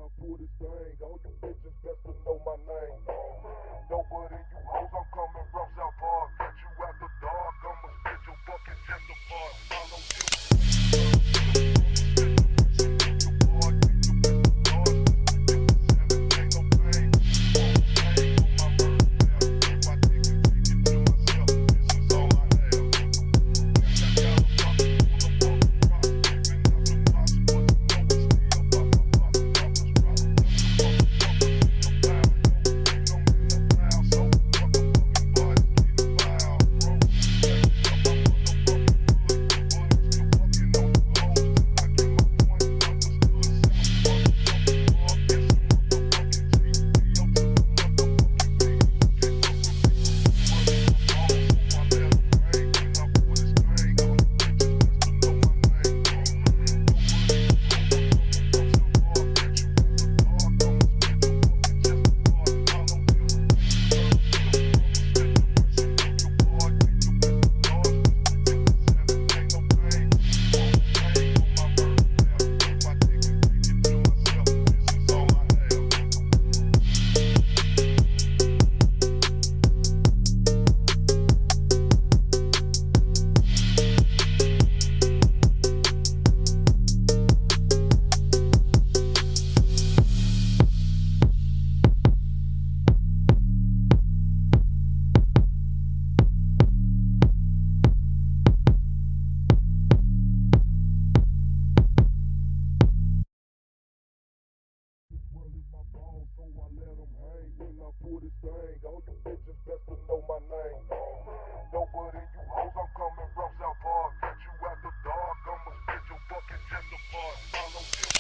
I pull this thing. All you bitches best to know my name. Nobody you hoes, I'm coming from South Park. Catch you after dark, I'ma spit your fucking chest apart. Follow you. So I let them hang when I pull this thing. All you bitches best to know my name. Nobody you hoes, I'm coming from South Park. Catch you after dark, I'ma spit your fucking chest apart. Follow you.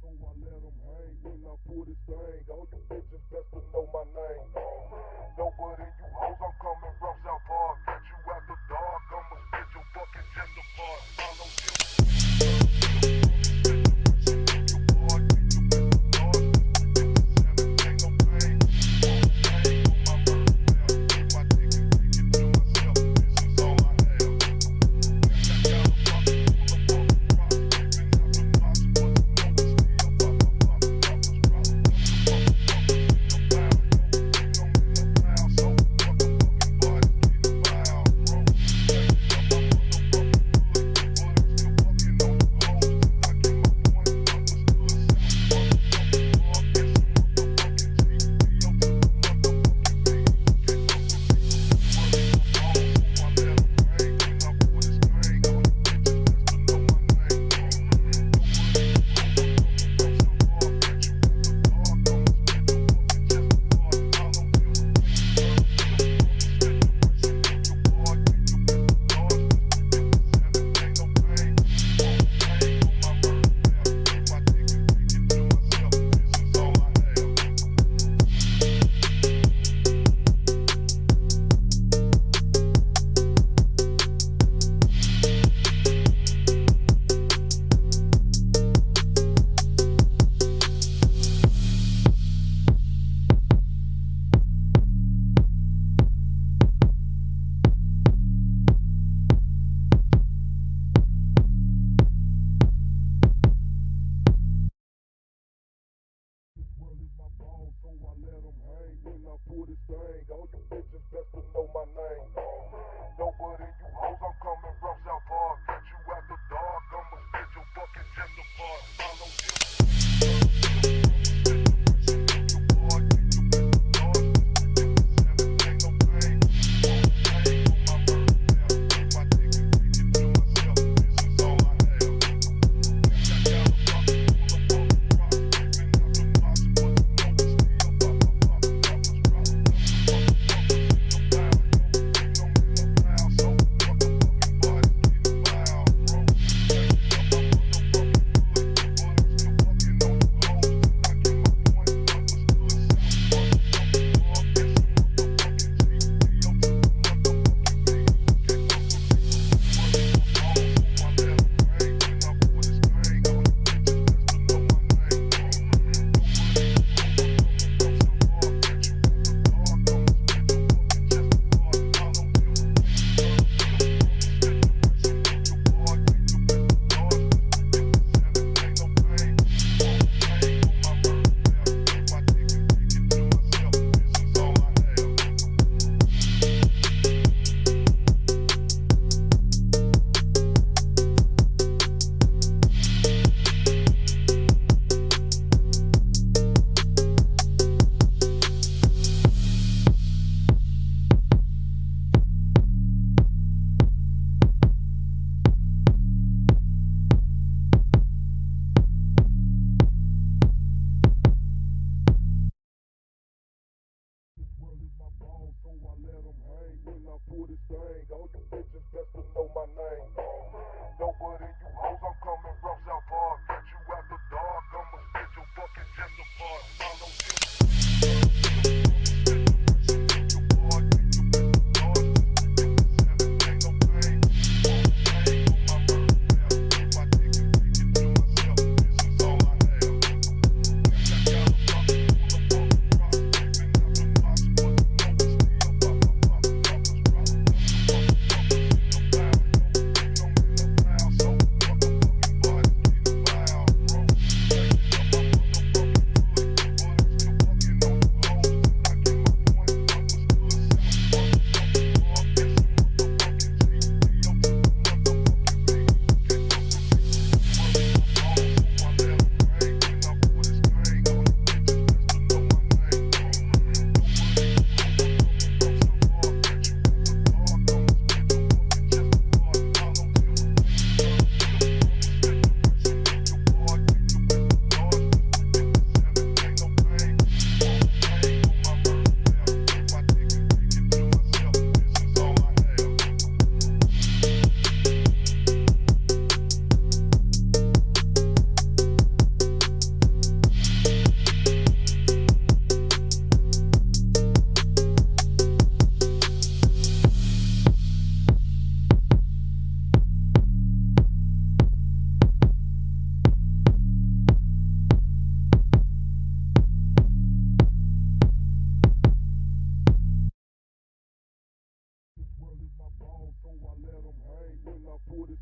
So I let them hang when I pull this thing. All you bitches best to know my name. Nobody you hoes, I'm coming from South Park. Catch you after dark, I'ma spit your fucking chest apart. Follow you.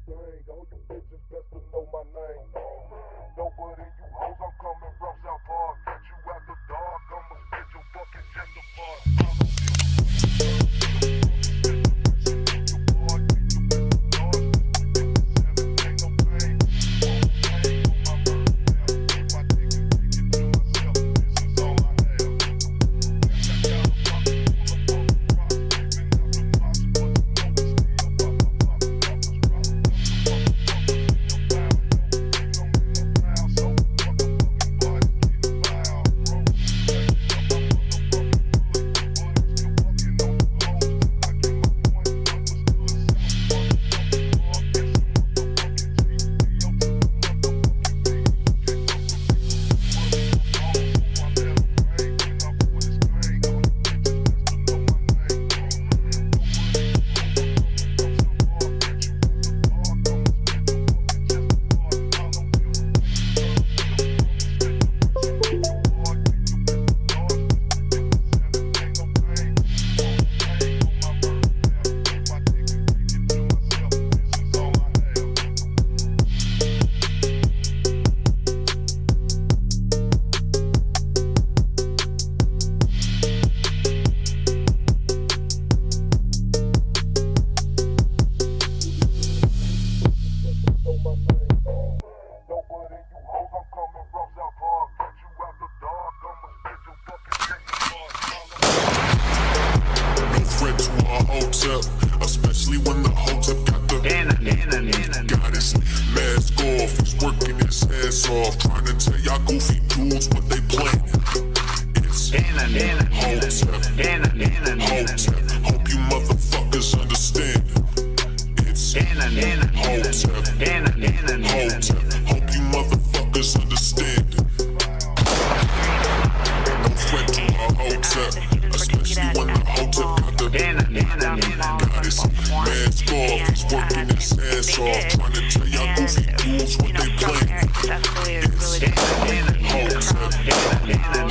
thing. All you bitches best to know my name. Nobody you hoes, I'm coming from South Park. Catch you after dark, I'ma spit your fucking chest apart. Hotep, especially when the Hotep got the goddess mask off. He's working his ass off, trying to tell y'all goofy dudes what they playing. It's Hotep, Hotep. Hope you motherfuckers understand. It's Hotep, Hotep. Hope you motherfuckers understand. No threat to our Hotep, especially when the Hotep got the goddess mask off. He's working his ass off, trying to tell y'all goofy dudes what they playing. It's Hotep, Hotep.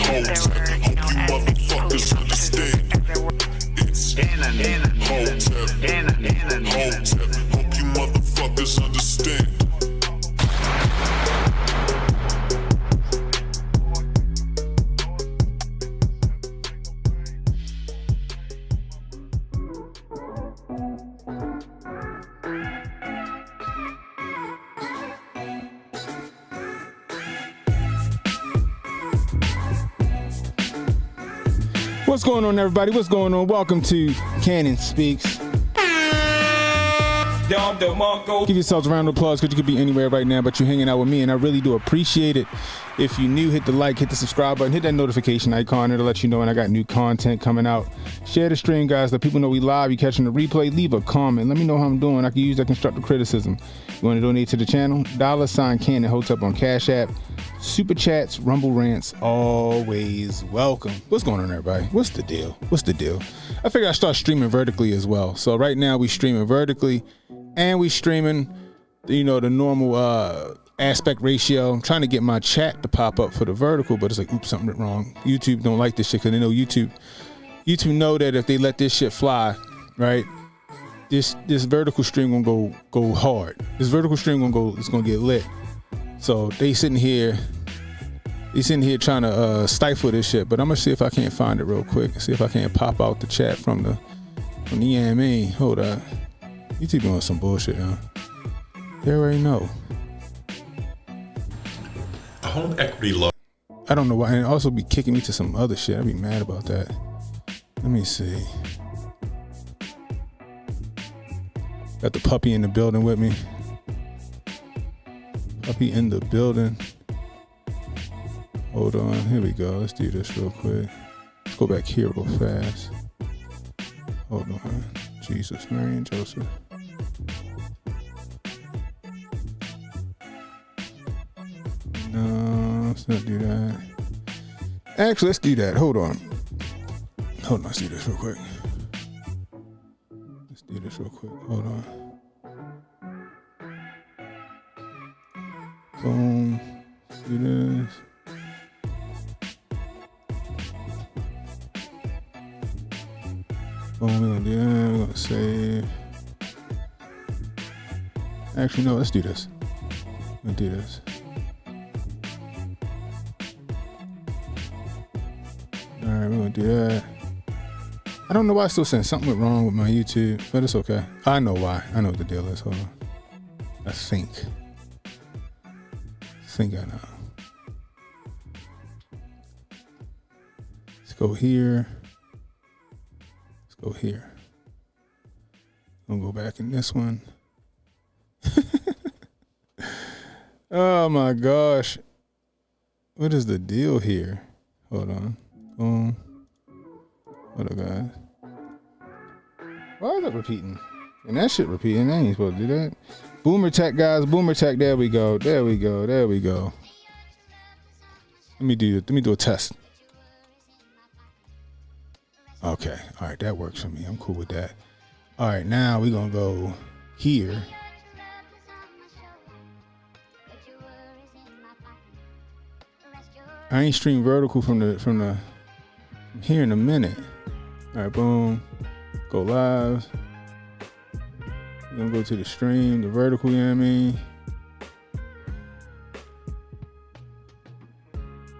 Hope you motherfuckers understand. It's Hotep, Hotep. Hope you motherfuckers understand. What's going on, everybody? What's going on? Welcome to Cannon Speaks. Give yourselves a round of applause because you could be anywhere right now, but you're hanging out with me, and I really do appreciate it. If you're new, hit the like, hit the subscribe button, hit that notification icon. It'll let you know when I got new content coming out. Share the stream, guys. Let people know we live. You catching the replay, leave a comment. Let me know how I'm doing. I can use that constructive criticism. You want to donate to the channel? $ Cannon Hotep on Cash App. Super chats, rumble rants, always welcome. What's going on, everybody? What's the deal? I figured I'd start streaming vertically as well. So right now we streaming vertically, and we streaming, the normal aspect ratio. I'm trying to get my chat to pop up for the vertical, but it's like, oops, something went wrong. YouTube don't like this shit because they know YouTube know that if they let this shit fly, right? This vertical stream gonna go hard. This vertical stream it's gonna get lit. So they sitting here trying to stifle this shit, but I'm gonna see if I can't find it real quick. See if I can't pop out the chat from the EMA. Hold up, YouTube doing some bullshit, huh? They already know. Home equity law. I don't know why, and it also be kicking me to some other shit. I'd be mad about that. Let me see. Got the puppy in the building with me. Puppy in the building. Hold on, here we go. Let's do this real quick. Let's go back here real fast. Hold on. Jesus, Mary and Joseph. No, let's not do that. Actually, let's do that. Hold on, let's do this real quick. Hold on. Boom. Do this. Boom, we're gonna do that. We're gonna save. Actually, no, let's do this. Let's do this. All right, we're gonna do that. I don't know why I still saying something went wrong with my YouTube, but it's okay. I know why. I know what the deal is. Hold on. I think I know. Let's go here. Let's go here. I'm gonna go back in this one. Oh my gosh. What is the deal here? Hold on. Boom. Hold up, guys. Why is it repeating? And that shit repeating. I ain't supposed to do that. Boomer tech, guys. Boomer tech. There we go. There we go. There we go. Let me do a test. Okay. All right. That works for me. I'm cool with that. All right. Now we're going to go here. I ain't stream vertical from here in a minute. All right, boom. Go live. We're gonna go to the stream, the vertical, you know what I mean?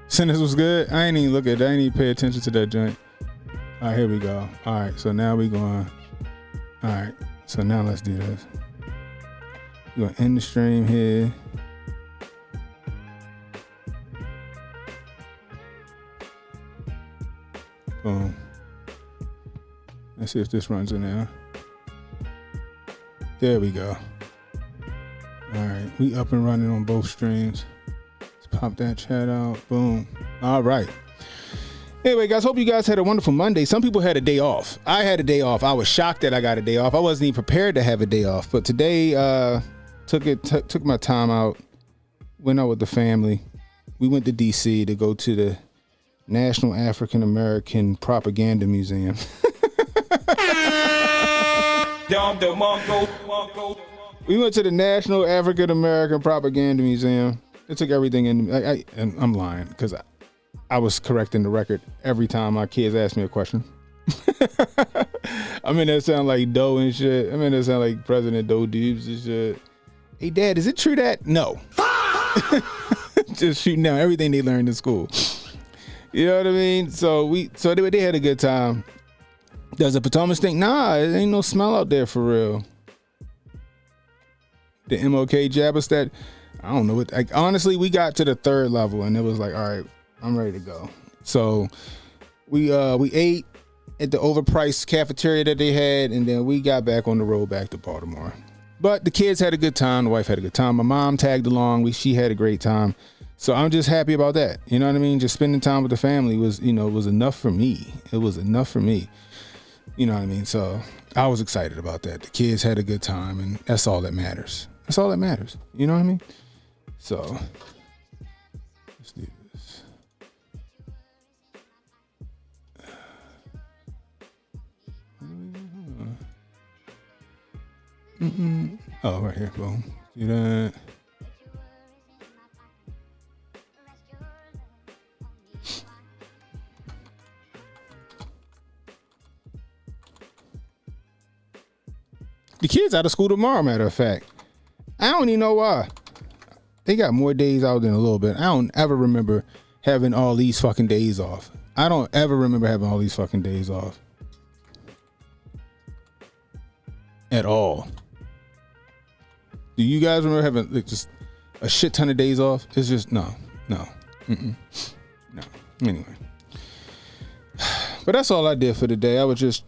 Sentence was good. I ain't even look at that. I ain't even pay attention to that joint. All right, here we go. All right, so now we going. All right, so now let's do this. We're gonna end the stream here. Boom. Let's see if this runs in there. There we go. All right, we up and running on both streams. Let's pop that chat out. Boom. All right. Anyway, guys, hope you guys had a wonderful Monday. Some people had a day off. I had a day off. I was shocked that I got a day off. I wasn't even prepared to have a day off. But today, took my time out. Went out with the family. We went to DC to go to the National African American Propaganda Museum. We went to the National African American Propaganda Museum. It took everything in. And I'm lying because I was correcting the record every time my kids asked me a question. I mean, that sound like Doe and shit. I mean, that sound like President Doe Dubes and shit. Hey, Dad, is it true that? No. Just shooting down everything they learned in school. You know what I mean? So they had a good time. Does the Potomac stink? Nah, it ain't no smell out there for real. The MLK jabbers that, I don't know. Honestly, we got to the third level and it was like, all right, I'm ready to go. So we ate at the overpriced cafeteria that they had, and then we got back on the road back to Baltimore. But the kids had a good time. The wife had a good time. My mom tagged along. She had a great time. So I'm just happy about that. You know what I mean? Just spending time with the family was enough for me. It was enough for me. You know what I mean? So I was excited about that. The kids had a good time, and that's all that matters. That's all that matters. You know what I mean? So let's do this. Oh, right here. Boom. Do that. The kids out of school tomorrow, matter of fact. I don't even know why. They got more days out than a little bit. I don't ever remember having all these fucking days off. I don't ever remember having all these fucking days off. At all. Do you guys remember having just a shit ton of days off? It's just, no. Anyway. But that's all I did for the day. I was just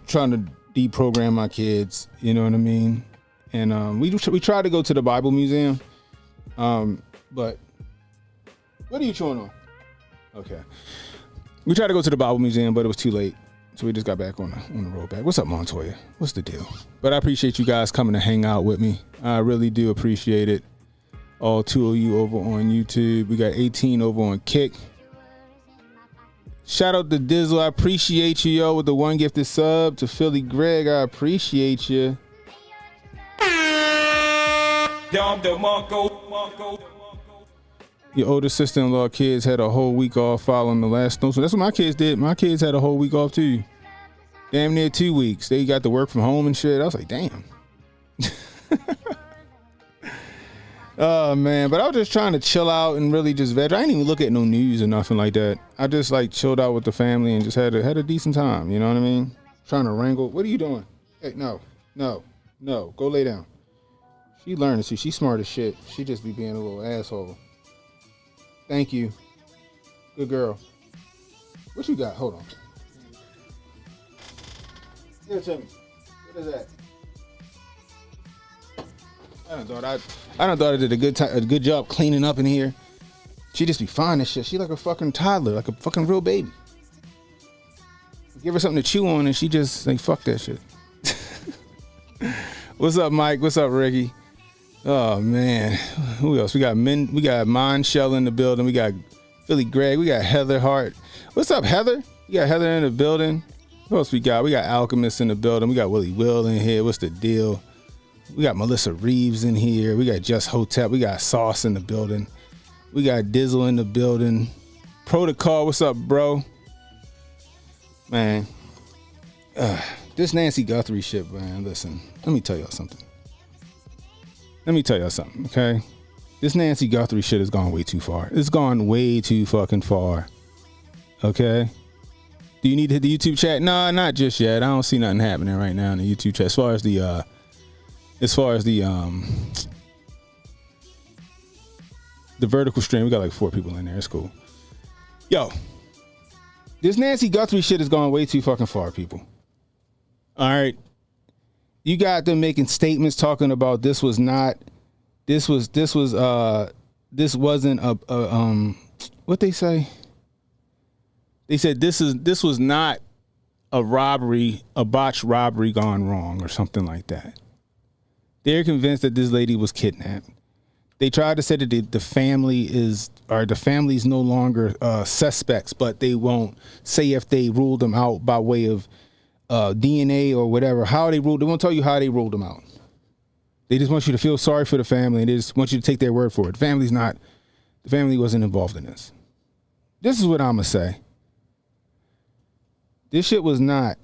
trying to deprogram my kids, you know what I mean? And we tried to go to the Bible Museum, but what are you chewing on? Okay, we tried to go to the Bible Museum, but it was too late, so we just got back on the road back. What's up, Montoya? What's the deal? But I appreciate you guys coming to hang out with me. I really do appreciate it. All two of you over on YouTube. We got 18 over on Kick. Shout out to Dizzle. I appreciate you, yo, with the one gifted sub. To Philly Greg, I appreciate you. Your older sister-in-law kids had a whole week off following the last snowstorm. That's what my kids did. My kids had a whole week off too. Damn near 2 weeks. They got to work from home and shit. I was like, damn. Oh man, but I was just trying to chill out and really just veg. I didn't even look at no news or nothing like that. I just like chilled out with the family and just had a decent time. You know what I mean? Trying to wrangle. What are you doing? Hey, no. Go lay down. She learned. See, she's smart as shit. She just be being a little asshole. Thank you. Good girl. What you got? Hold on. Give it to me. What is that? I done thought I did a good job cleaning up in here. She just be fine as shit. She like a fucking toddler, like a fucking real baby. Give her something to chew on and she just like fuck that shit. What's up, Mike? What's up, Ricky? Oh man, who else? We got Mon Shell in the building. We got Philly Greg. We got Heather Hart. What's up, Heather? We got Heather in the building. Who else we got? We got Alchemist in the building. We got Willie Will in here. What's the deal? We got Melissa Reeves in here. We got Just Hotep. We got Sauce in the building. We got Dizzle in the building. Protocol, what's up, bro? Man, this Nancy Guthrie shit, man. Listen, let me tell y'all something. Okay? This Nancy Guthrie shit has gone way too far. It's gone way too fucking far. Okay? Do you need to hit the YouTube chat? No, not just yet. I don't see nothing happening right now in the YouTube chat. As far as the vertical stream, we got like 4 people in there. It's cool. Yo, this Nancy Guthrie shit has gone way too fucking far, people. All right, you got them making statements talking about this wasn't a what they say? They said this was not a robbery, a botched robbery gone wrong or something like that. They're convinced that this lady was kidnapped. They tried to say that the family's no longer suspects, but they won't say if they ruled them out by way of DNA or whatever. They won't tell you how they ruled them out. They just want you to feel sorry for the family and they just want you to take their word for it. The family wasn't involved in this. This is what I'm gonna say. This shit was not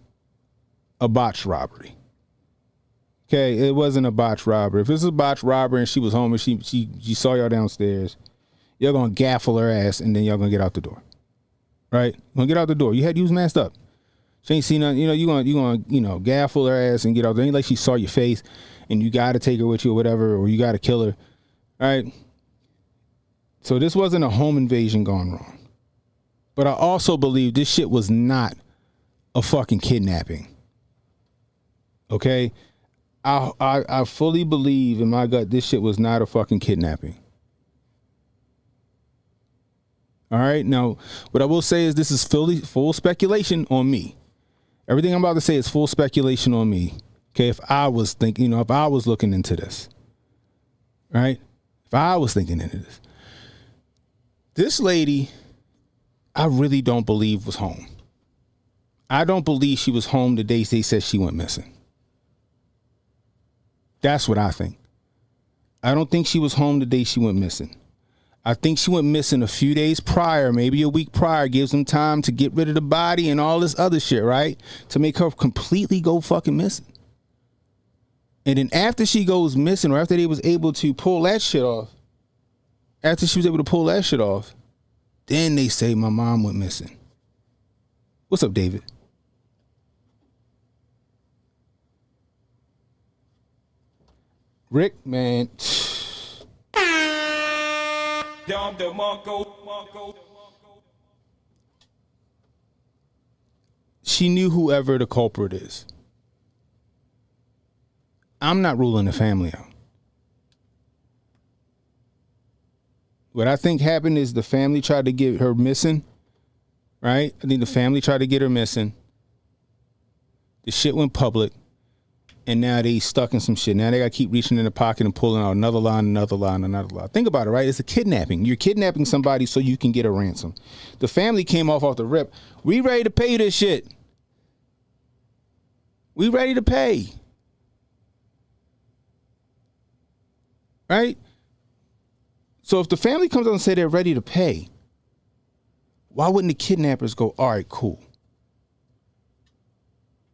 a botched robbery. Okay, it wasn't a botched robbery. If it was a botched robbery and she was home and she saw y'all downstairs, y'all gonna gaffle her ass and then y'all gonna get out the door. Right? You're gonna get out the door. You was masked up. She ain't seen nothing. You gonna gaffle her ass and get out there. Ain't like she saw your face and you gotta take her with you or whatever, or you gotta kill her. All right? So this wasn't a home invasion gone wrong. But I also believe this shit was not a fucking kidnapping. Okay? I fully believe in my gut this shit was not a fucking kidnapping. All right. Now, what I will say is this is full speculation on me. Everything I'm about to say is full speculation on me. Okay. If I was thinking, if I was looking into this, right? If I was thinking into this lady, I really don't believe was home. I don't believe she was home the days they said she went missing. That's what I think. I don't think she was home the day she went missing. I think she went missing a few days prior, maybe a week prior, gives them time to get rid of the body and all this other shit, right? To make her completely go fucking missing. And then after she goes missing, or after they was able to pull that shit off, then they say my mom went missing. What's up, David? Rick, man. She knew whoever the culprit is. I'm not ruling the family out. What I think happened is the family tried to get her missing, right? I think the family tried to get her missing. The shit went public. And now they stuck in some shit. Now they got to keep reaching in the pocket and pulling out another line. Think about it, right? It's a kidnapping. You're kidnapping somebody so you can get a ransom. The family came off the rip. We ready to pay this shit. We ready to pay. Right? So if the family comes out and say they're ready to pay, why wouldn't the kidnappers go, all right, cool.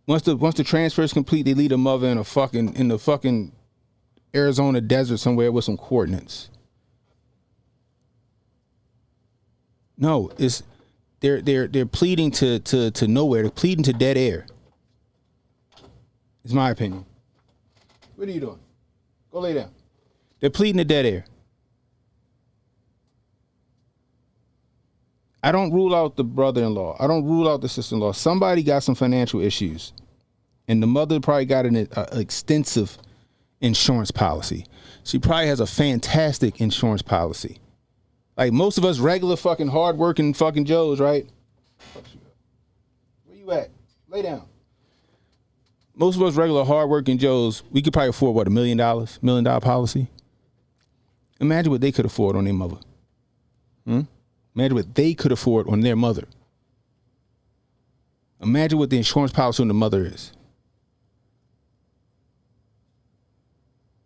Once the transfer is complete, they leave the mother in the fucking Arizona desert somewhere with some coordinates. No, it's they're pleading to nowhere. They're pleading to dead air. It's my opinion. What are you doing? Go lay down. They're pleading to dead air. I don't rule out the brother-in-law. I don't rule out the sister-in-law. Somebody got some financial issues. And the mother probably got an extensive insurance policy. She probably has a fantastic insurance policy. Like most of us regular fucking hardworking fucking Joes, right? Where you at? Lay down. Most of us regular hardworking Joes, we could probably afford what, $1 million? $1 million policy? Imagine what they could afford on their mother. Imagine what they could afford on their mother. Imagine what the insurance policy on the mother is.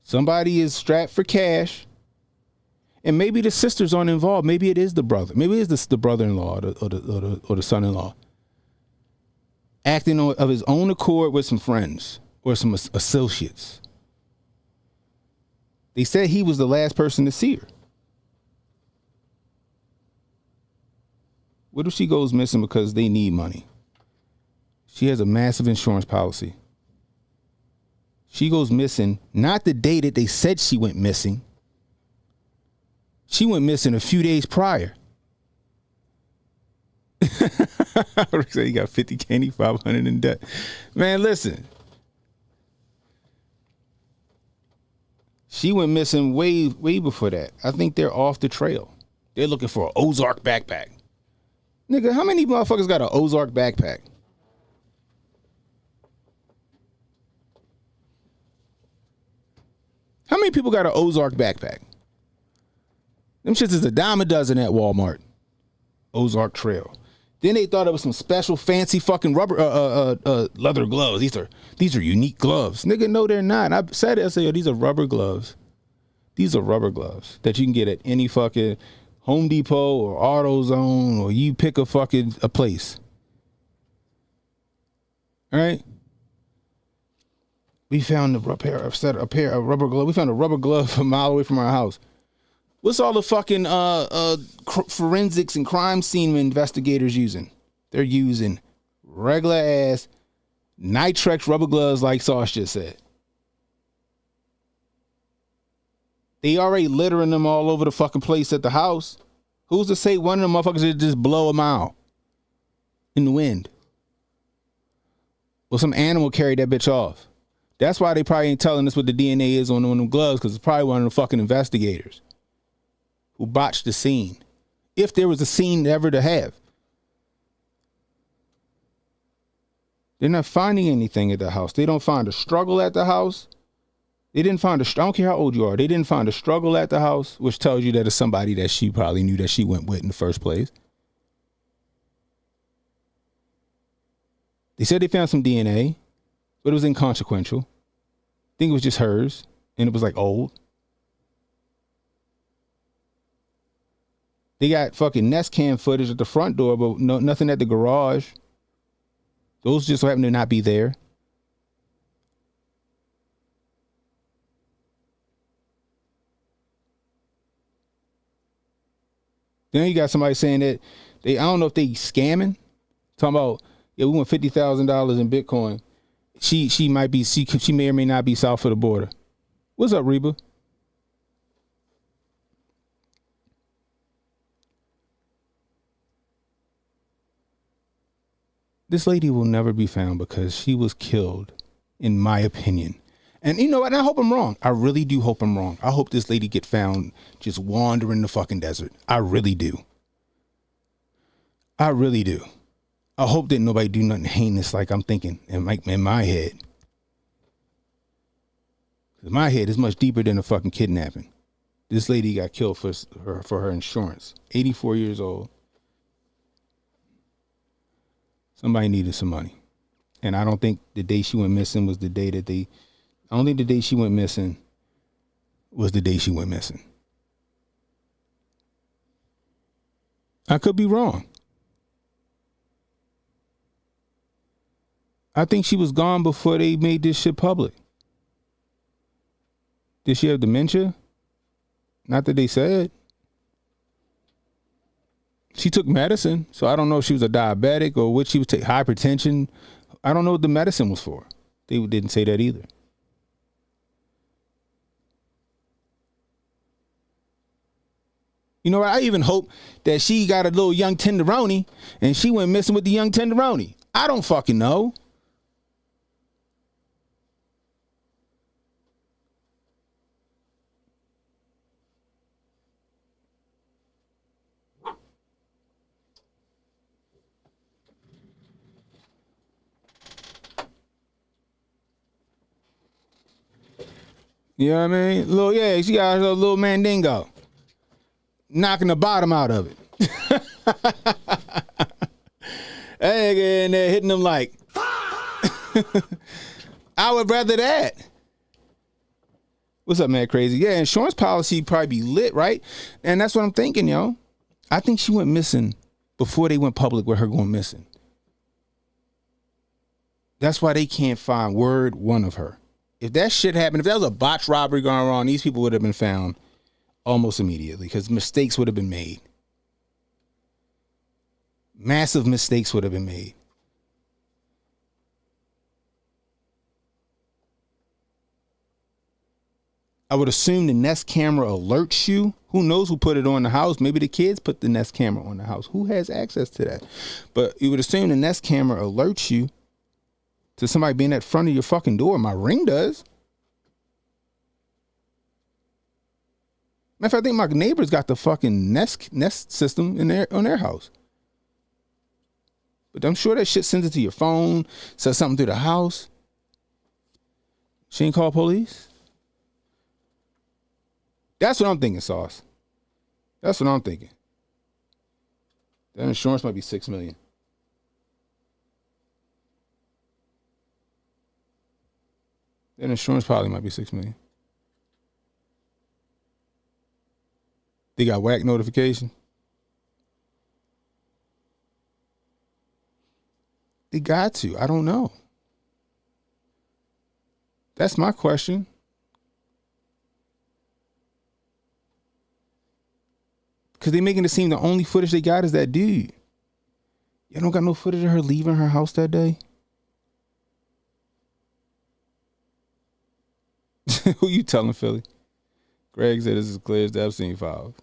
Somebody is strapped for cash, and maybe the sisters aren't involved. Maybe it is the brother. Maybe it is the brother-in-law or the son-in-law acting of his own accord with some friends or some associates. They said he was the last person to see her. What if she goes missing because they need money? She has a massive insurance policy. She goes missing, not the day that they said she went missing. She went missing a few days prior. I would say you got 50 candy, 500 in debt. Man, listen. She went missing way before that. I think they're off the trail. They're looking for an Ozark backpack. Nigga, how many motherfuckers got an Ozark backpack? How many people got an Ozark backpack? Them shits is a dime a dozen at Walmart. Ozark Trail. Then they thought it was some special fancy fucking rubber leather gloves. These are unique gloves. Nigga, no, they're not. I said it. I said, yo, these are rubber gloves. These are rubber gloves that you can get at any fucking Home Depot or AutoZone, or you pick a place. All right. We found a pair of rubber gloves. We found a rubber glove a mile away from our house. What's all the fucking forensics and crime scene investigators using? They're using regular ass Nitrex rubber gloves, like Sauce just said. They already littering them all over the fucking place at the house. Who's to say one of them motherfuckers would just blow a mile in the wind? Well, some animal carried that bitch off. That's why they probably ain't telling us what the DNA is on them gloves, because it's probably one of the fucking investigators who botched the scene. If there was a scene ever to have. They're not finding anything at the house. They don't find a struggle at the house. They didn't find I don't care how old you are. They didn't find a struggle at the house, which tells you that it's somebody that she probably knew that she went with in the first place. They said they found some DNA, but it was inconsequential. I think it was just hers, and it was like old. They got fucking Nest Cam footage at the front door, but nothing at the garage. Those just happen to not be there. Then you got somebody saying that I don't know if they scamming. Talking about, yeah, we want $50,000 in Bitcoin. She may or may not be south of the border. What's up, Reba? This lady will never be found because she was killed, in my opinion. And you know what? I hope I'm wrong. I really do hope I'm wrong. I hope this lady get found just wandering the fucking desert. I really do. I really do. I hope that nobody do nothing heinous like I'm thinking in my head. My head is much deeper than a fucking kidnapping. This lady got killed for her insurance. 84 years old. Somebody needed some money. And I don't think the day she went missing was the day that I don't think the day she went missing was the day she went missing. I could be wrong. I think she was gone before they made this shit public. Did she have dementia? Not that they said. She took medicine, so I don't know if she was a diabetic or what she was taking, hypertension. I don't know what the medicine was for. They didn't say that either. You know what? I even hope that she got a little young tenderoni and she went missing with the young tenderoni. I don't fucking know. You know what I mean? She got a little mandingo. Knocking the bottom out of it. And they're hitting them like, I would rather that. What's up, man? Crazy. Yeah, insurance policy probably be lit, right? And that's what I'm thinking, yo. I think she went missing before they went public with her going missing. That's why they can't find word one of her. If that shit happened, if that was a botched robbery going wrong, these people would have been found almost immediately because mistakes would have been made. Massive mistakes would have been made. I would assume the Nest camera alerts you. Who knows who put it on the house? Maybe the kids put the Nest camera on the house. Who has access to that? But you would assume the Nest camera alerts you to somebody being at front of your fucking door. My Ring does. Matter of fact, I think my neighbors got the fucking Nest system in on their house. But I'm sure that shit sends it to your phone, says something through the house. She ain't call police? That's what I'm thinking, Sauce. That's what I'm thinking. That insurance might be $6 million. That insurance probably might be $6 million. They got whack notification. They got to. I don't know. That's my question. Because they making it seem the only footage they got is that dude. You don't got no footage of her leaving her house that day? Who you telling, Philly? Greg said this is clear as the Epstein files.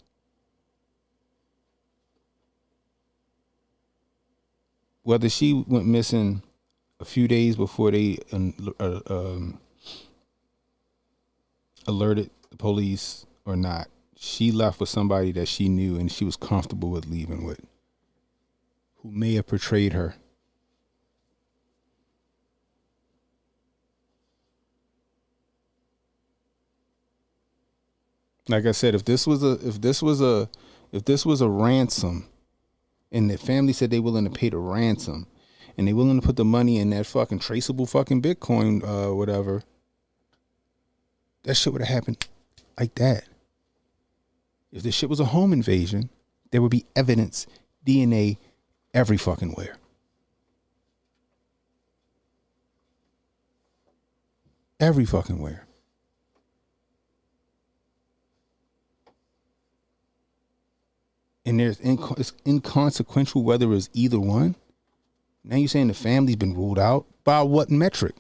Whether she went missing a few days before they alerted the police or not, she left with somebody that she knew and she was comfortable with leaving with, who may have portrayed her. Like I said, if this was a ransom, and the family said they willing to pay the ransom, and they willing to put the money in that fucking traceable fucking Bitcoin, whatever, that shit would have happened like that. If this shit was a home invasion, there would be evidence, DNA, every fucking where. Every fucking where. And it's inconsequential whether it's either one. Now you're saying the family's been ruled out? By what metric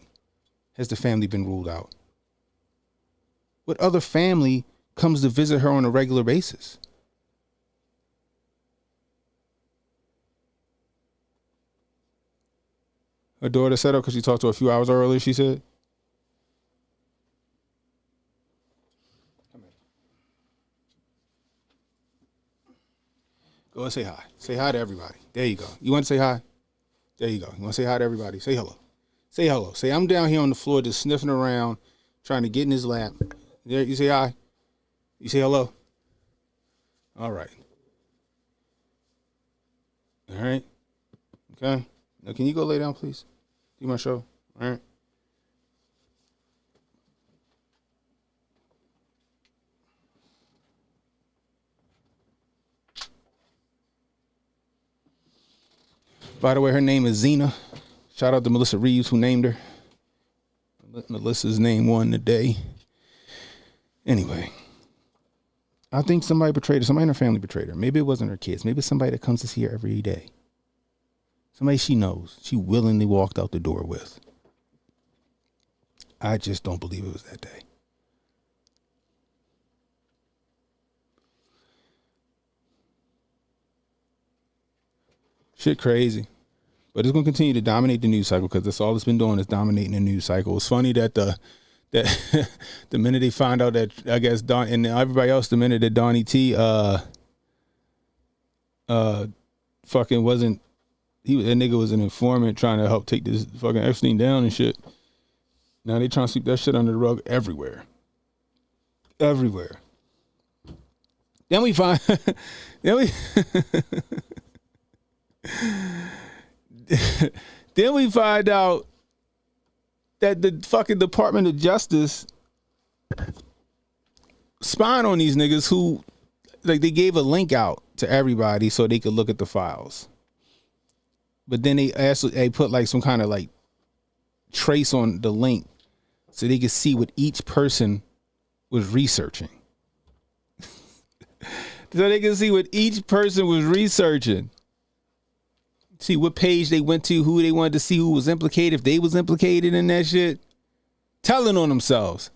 has the family been ruled out? What other family comes to visit her on a regular basis? Her daughter set up because she talked to her a few hours earlier, she said. Go and say hi. Say hi to everybody. There you go. You want to say hi? There you go. You want to say hi to everybody? Say hello. Say hello. Say, I'm down here on the floor just sniffing around, trying to get in his lap. There, you say hi? You say hello? All right. All right. Okay. Now, can you go lay down, please? Do my show. All right. By the way, her name is Zena. Shout out to Melissa Reeves, who named her. Melissa's name won today. Anyway, I think somebody betrayed her. Somebody in her family betrayed her. Maybe it wasn't her kids. Maybe it's somebody that comes to see her every day. Somebody she knows. She willingly walked out the door with. I just don't believe it was that day. Shit crazy. But it's going to continue to dominate the news cycle because that's all it's been doing is dominating the news cycle. It's funny that the minute they find out that, I guess, Don and everybody else, the minute that Donnie T fucking wasn't, that nigga was an informant trying to help take this fucking Epstein down and shit. Now they trying to sweep that shit under the rug everywhere. Everywhere. Then we find then we find out that the fucking Department of Justice spying on these niggas who, like, they gave a link out to everybody so they could look at the files. But then they put like some kind of like trace on the link so they could see what each person was researching. So they can see what each person was researching. See what page they went to, who they wanted to see, who was implicated, if they was implicated in that shit. Telling on themselves.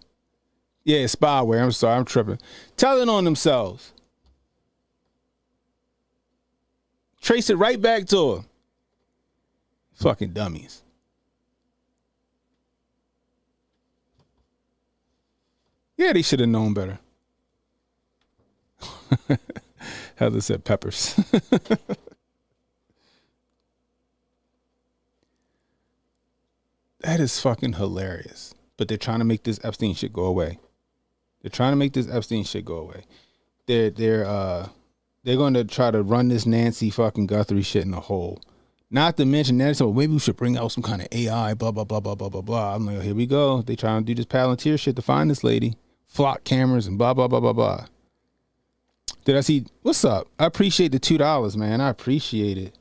Yeah, spyware. I'm sorry, I'm tripping. Telling on themselves. Trace it right back to them. Fucking dummies. Yeah, they should have known better. Heather said peppers. That is fucking hilarious. But they're trying to make this Epstein shit go away. They're trying to make this Epstein shit go away. They're going to try to run this Nancy fucking Guthrie shit in a hole. Not to mention that, so maybe we should bring out some kind of AI, blah, blah, blah, blah, blah, blah, blah. I'm like, oh, here we go. They trying to do this Palantir shit to find this lady. Flock cameras and blah, blah, blah, blah, blah. Did I see, what's up? I appreciate the $2, man. I appreciate it.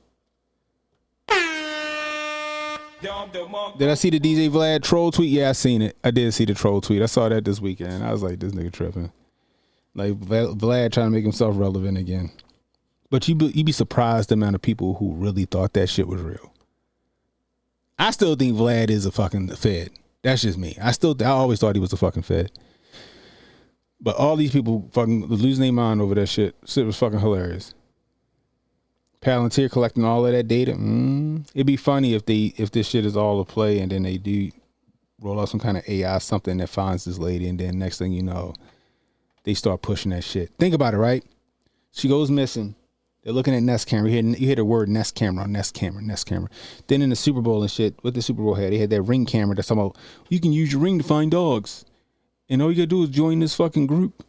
Did I see the DJ Vlad troll tweet? Yeah, I seen it. I did see the troll tweet. I saw that this weekend. I was like, this nigga tripping. Like, Vlad trying to make himself relevant again. But you be surprised the amount of people who really thought that shit was real. I still think Vlad is a fucking Fed. That's just me. I always thought he was a fucking Fed. But all these people fucking losing their mind over that shit. Shit was fucking hilarious. Palantir collecting all of that data. It'd be funny if this shit is all a play and then they do roll out some kind of AI something that finds this lady and then next thing you know, they start pushing that shit. Think about it, right? She goes missing. They're looking at Nest camera. You hear the word Nest camera on Nest camera, Nest camera. Then in the Super Bowl and shit, what the Super Bowl had, they had that Ring camera that's talking about, you can use your Ring to find dogs. And all you gotta do is join this fucking group,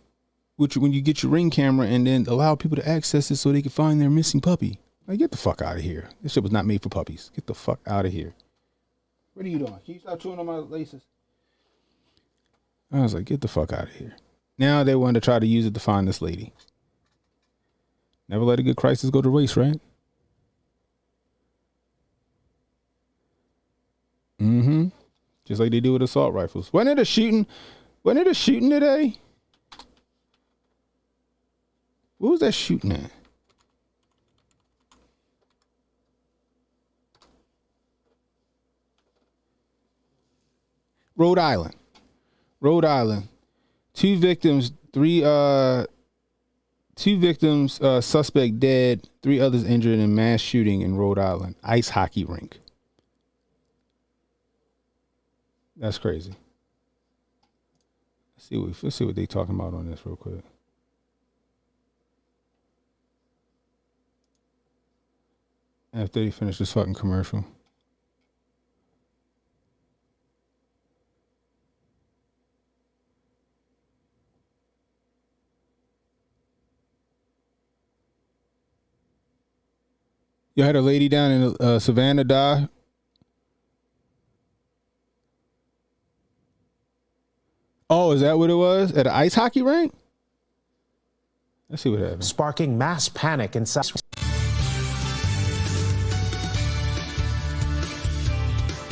which when you get your Ring camera and then allow people to access it so they can find their missing puppy. Like, get the fuck out of here. This shit was not made for puppies. Get the fuck out of here. What are you doing? Can you stop chewing on my laces? I was like, get the fuck out of here. Now they want to try to use it to find this lady. Never let a good crisis go to waste, right? Just like they do with assault rifles. Wasn't it a shooting today? What was that shooting at? Rhode Island. Two victims, suspect dead, 3 others injured in mass shooting in Rhode Island. Ice hockey rink. That's crazy. Let's see what they talking about on this real quick. After they finish this fucking commercial. You had a lady down in Savannah die. Oh, is that what it was? At an ice hockey rink? Let's see what happened. Sparking mass panic in South.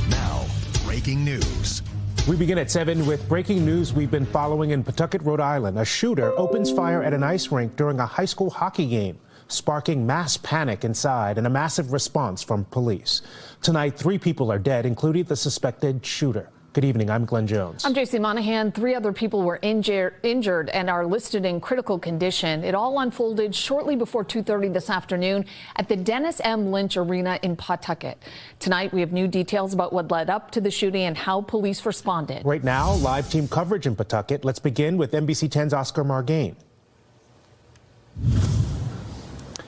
Now, breaking news. We begin at 7 with breaking news we've been following in Pawtucket, Rhode Island. A shooter opens fire at an ice rink during a high school hockey game, sparking mass panic inside and a massive response from police. Tonight, 3 people are dead, including the suspected shooter. Good evening. I'm Glenn Jones. I'm JC Monahan. 3 other people were injured and are listed in critical condition. It all unfolded shortly before 2:30 this afternoon at the Dennis M. Lynch Arena in Pawtucket. Tonight, we have new details about what led up to the shooting and how police responded. Right now, live team coverage in Pawtucket. Let's begin with NBC 10's Oscar Margain.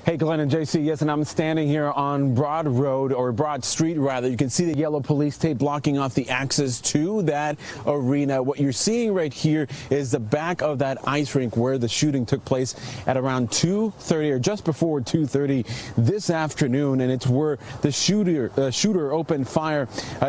Hey, Glenn and JC, yes, and I'm standing here on Broad Road, or Broad Street, rather. You can see the yellow police tape blocking off the access to that arena. What you're seeing right here is the back of that ice rink where the shooting took place at around 2:30 or just before 2:30 this afternoon, and it's where the shooter opened fire,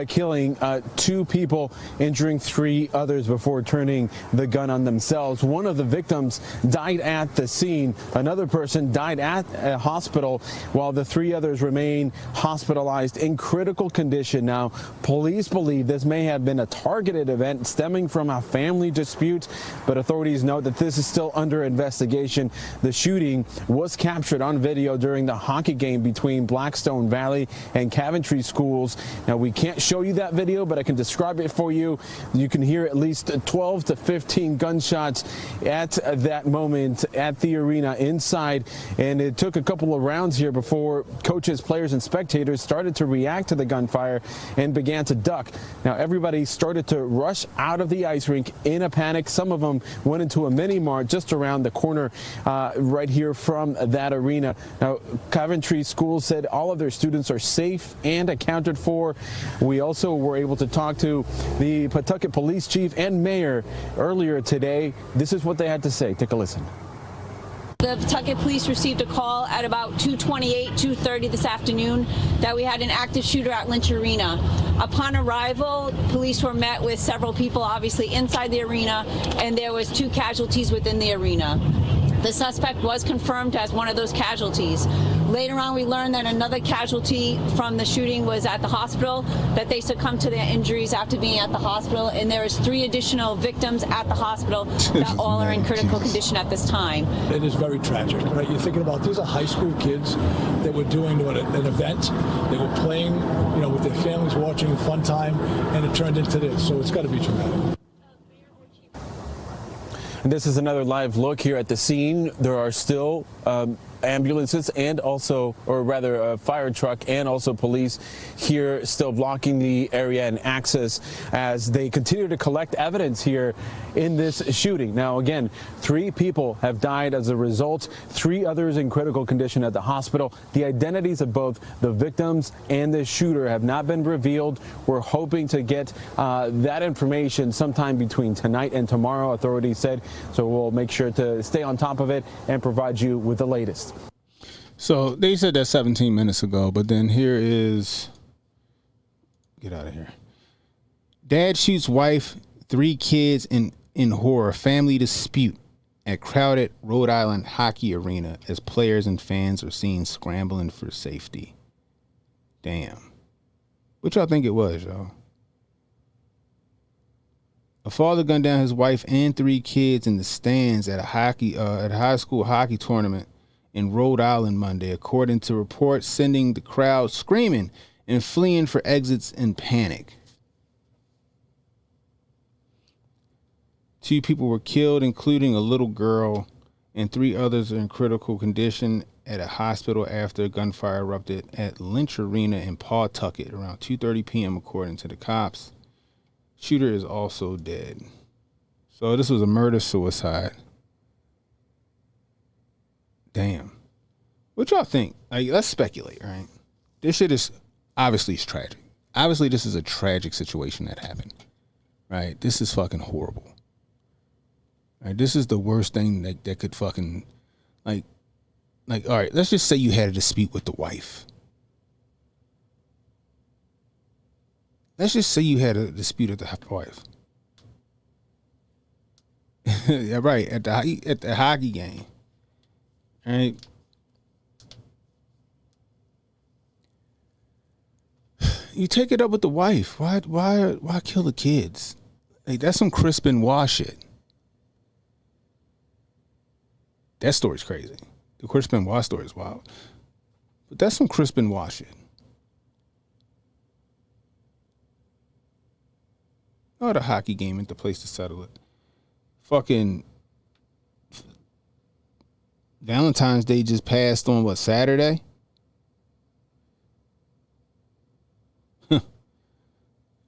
killing 2 people, injuring 3 others before turning the gun on themselves. One of the victims died at the scene. Another person died at a hospital, while the 3 others remain hospitalized in critical condition. Now, police believe this may have been a targeted event stemming from a family dispute, but authorities note that this is still under investigation. The shooting was captured on video during the hockey game between Blackstone Valley and Coventry schools. Now, we can't show you that video, but I can describe it for you. You can hear at least 12 to 15 gunshots at that moment at the arena inside, and it took a couple of rounds here before coaches, players, and spectators started to react to the gunfire and began to duck. Now, everybody started to rush out of the ice rink in a panic. Some of them went into a mini mart just around the corner right here from that arena. Now, Coventry Schools said all of their students are safe and accounted for. We also were able to talk to the Pawtucket Police Chief and Mayor earlier today. This is what they had to say. Take a listen. The Pawtucket Police received a call at about 2:28, 2:30 this afternoon that we had an active shooter at Lynch Arena. Upon arrival, police were met with several people obviously inside the arena, and there was 2 casualties within the arena. The suspect was confirmed as one of those casualties. Later on, we learned that another casualty from the shooting was at the hospital, that they succumbed to their injuries after being at the hospital, and there is 3 additional victims at the hospital that all are in critical condition at this time. It is very tragic, right? You're thinking about these are high school kids that were doing an event. They were playing, with their families, watching a fun time, and it turned into this. So it's got to be traumatic. And this is another live look here at the scene. There are still ambulances and also, or rather a fire truck and also police here still blocking the area and access as they continue to collect evidence here in this shooting. Now, again, 3 people have died as a result, 3 others in critical condition at the hospital. The identities of both the victims and the shooter have not been revealed. We're hoping to get that information sometime between tonight and tomorrow, authorities said. So we'll make sure to stay on top of it and provide you with the latest. So they said that 17 minutes ago, but then here is, get out of here. Dad shoots wife, 3 kids in horror, family dispute at crowded Rhode Island hockey arena as players and fans are seen scrambling for safety. Damn. What y'all think it was, y'all? A father gunned down his wife and 3 kids in the stands at a high school hockey tournament in Rhode Island Monday, according to reports, sending the crowd screaming and fleeing for exits in panic. 2 people were killed, including a little girl, and 3 others are in critical condition at a hospital after gunfire erupted at Lynch Arena in Pawtucket around 2:30 p.m., according to the cops. Shooter is also dead. So this was a murder-suicide. Damn. What y'all think? Like, let's speculate, right? This shit is obviously it's tragic. Obviously, this is a tragic situation that happened. Right? This is fucking horrible. Right? This is the worst thing that could fucking like, all right, let's just say you had a dispute with the wife. Let's just say you had a dispute with the wife. Yeah, right, at the hockey game. Right. You take it up with the wife. Why kill the kids? Like, that's some Chris Benoit shit. That story's crazy. The Chris Benoit story is wild. But that's some Chris Benoit shit. Oh, the hockey game ain't the place to settle it. Fucking Valentine's Day just passed on what, Saturday?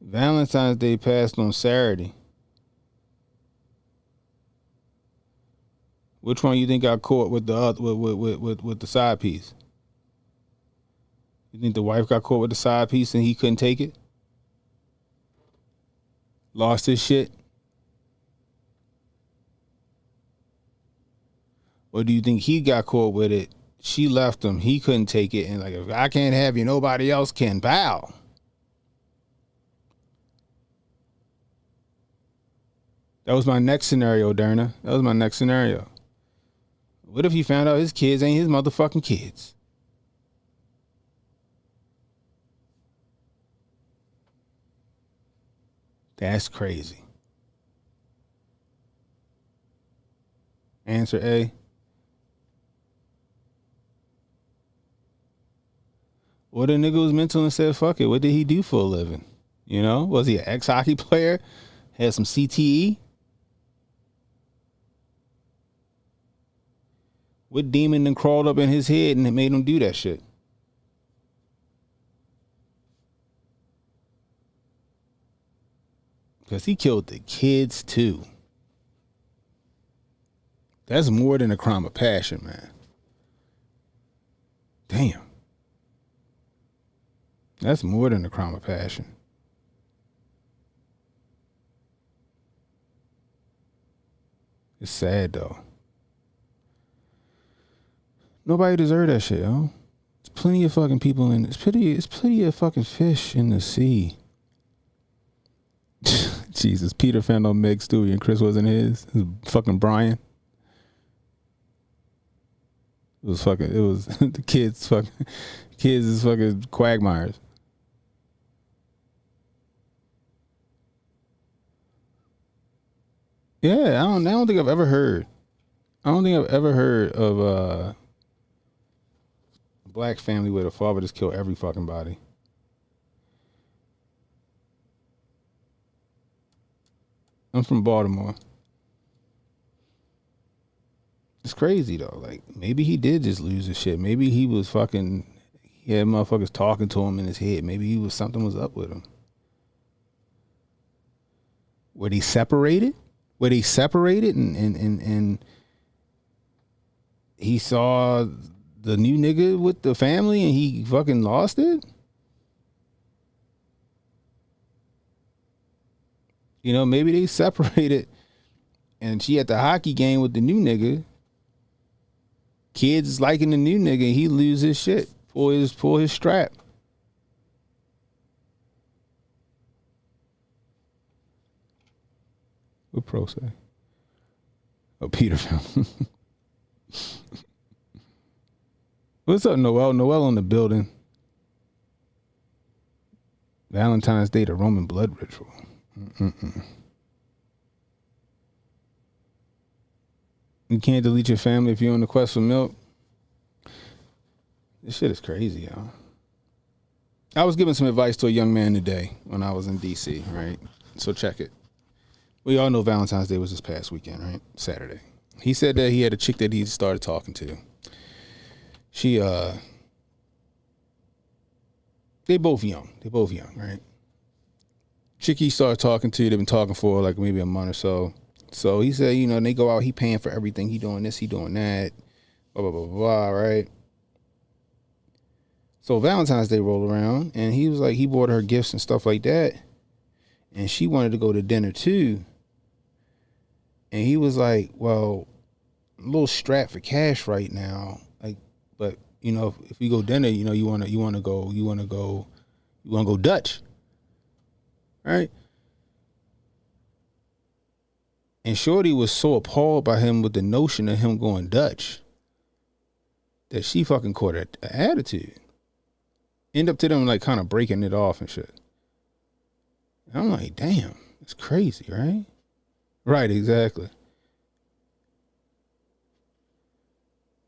Valentine's Day passed on Saturday. Which one you think got caught with the with the side piece? You think the wife got caught with the side piece and he couldn't take it? Lost his shit? Or do you think he got caught with it? She left him. He couldn't take it. And like, if I can't have you, nobody else can. Bow. That was my next scenario, Derna. That was my next scenario. What if he found out his kids ain't his motherfucking kids? That's crazy. Answer A. What a nigga was mental and said, fuck it. What did he do for a living? You know, was he an ex-hockey player? Had some CTE? What demon then crawled up in his head and it made him do that shit? Because he killed the kids too. That's more than a crime of passion, man. Damn. That's more than a crime of passion. It's sad though. Nobody deserve that shit, yo. There's plenty of fucking people in it's plenty of fucking fish in the sea. Jesus, Peter found on Meg's story and Chris wasn't his. It was fucking Brian. It was the kids is fucking quagmires. Yeah, I don't think I've ever heard. I don't think I've ever heard of a black family where the father just killed every fucking body. I'm from Baltimore. It's crazy though. Like, maybe he did just lose his shit. Maybe he was fucking, he had motherfuckers talking to him in his head. Maybe something was up with him. Were they separated? And he saw the new nigga with the family and he fucking lost it? You know, maybe they separated and she at the hockey game with the new nigga. Kids is liking the new nigga. He lose his shit. Pull his strap. What pro say? Oh, Peter found. What's up, Noel? Noel on the building. Valentine's Day, the Roman blood ritual. You can't delete your family if you're on the quest for milk. This shit is crazy, y'all. I was giving some advice to a young man today when I was in DC, right? So check it. We all know Valentine's Day was this past weekend, right? Saturday. He said that he had a chick that he started talking to. She, they both young, right? Chick he started talking to, they've been talking for like maybe a month or so. So he said, you know, and they go out, he paying for everything. He doing this, he doing that, blah, blah, blah, blah, right? So Valentine's Day rolled around and he was like, he bought her gifts and stuff like that. And she wanted to go to dinner too. And he was like, well, I'm a little strapped for cash right now. Like, but you know, if we go dinner, you know, you wanna go Dutch. Right? And Shorty was so appalled by him with the notion of him going Dutch that she fucking caught an attitude. End up to them like kind of breaking it off and shit. And I'm like, damn. It's crazy, right? Right, exactly.